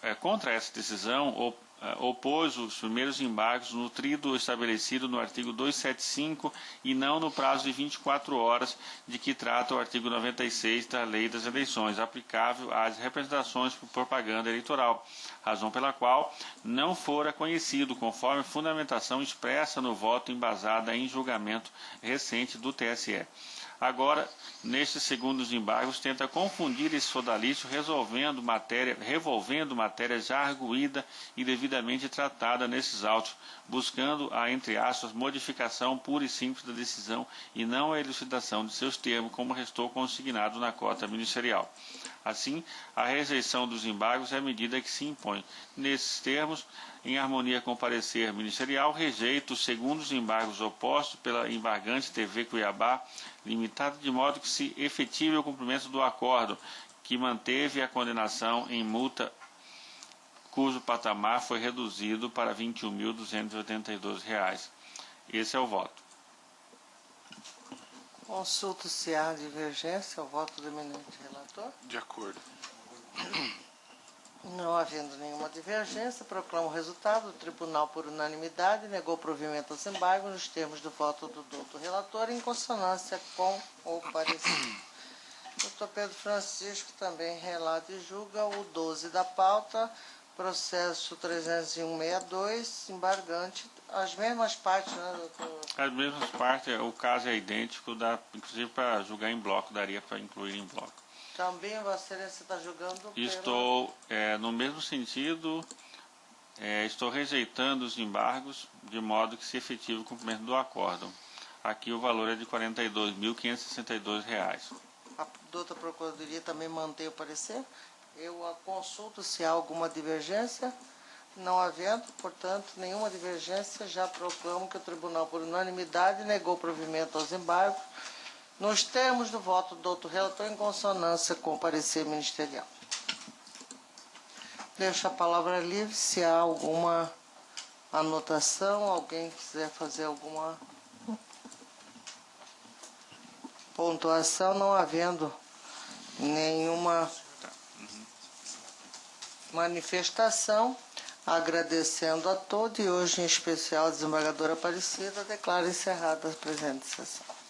decisão, opôs os primeiros embargos no tríduo estabelecido no artigo 275 e não no prazo de 24 horas de que trata o artigo 96 da Lei das Eleições, aplicável às representações por propaganda eleitoral, razão pela qual não fora conhecido, conforme fundamentação expressa no voto embasada em julgamento recente do TSE. Agora, nestes segundos embargos, tenta confundir esse sodalício revolvendo matéria já arguída e devidamente tratada nesses autos, buscando a, entre aspas, modificação pura e simples da decisão e não a elucidação de seus termos, como restou consignado na cota ministerial. Assim, a rejeição dos embargos é a medida que se impõe. Nesses termos, em harmonia com o parecer ministerial, rejeita os segundos embargos opostos pela embargante TV Cuiabá, limitado de modo que se efetive o cumprimento do acordo, que manteve a condenação em multa cujo patamar foi reduzido para R$ 21.282. Esse é o voto. Consulta se há divergência ao voto do eminente relator. De acordo. Não havendo nenhuma divergência, proclamo o resultado. O tribunal, por unanimidade, negou provimento aos embargos nos termos do voto do doutor relator, em consonância com o parecer. Doutor Pedro Francisco também relata e julga o 12 da pauta, processo 301.62, embargante, as mesmas partes, né, doutor? As mesmas partes, o caso é idêntico, inclusive para julgar em bloco, daria para incluir em bloco. Também Vossa Excelência está julgando Estou, no mesmo sentido, estou rejeitando os embargos, de modo que se efetive o cumprimento do acordo. Aqui o valor é de R$ 42.562. A doutora Procuradoria também mantém o parecer. Eu a consulto se há alguma divergência. Não havendo, portanto, nenhuma divergência, já proclamo que o tribunal, por unanimidade, negou provimento aos embargos, nos termos do voto do doutor relator, em consonância com o parecer ministerial. Deixo a palavra livre, se há alguma anotação, alguém quiser fazer alguma pontuação, não havendo nenhuma manifestação, agradecendo a todos e hoje em especial a desembargadora Aparecida, declaro encerrada a presente sessão.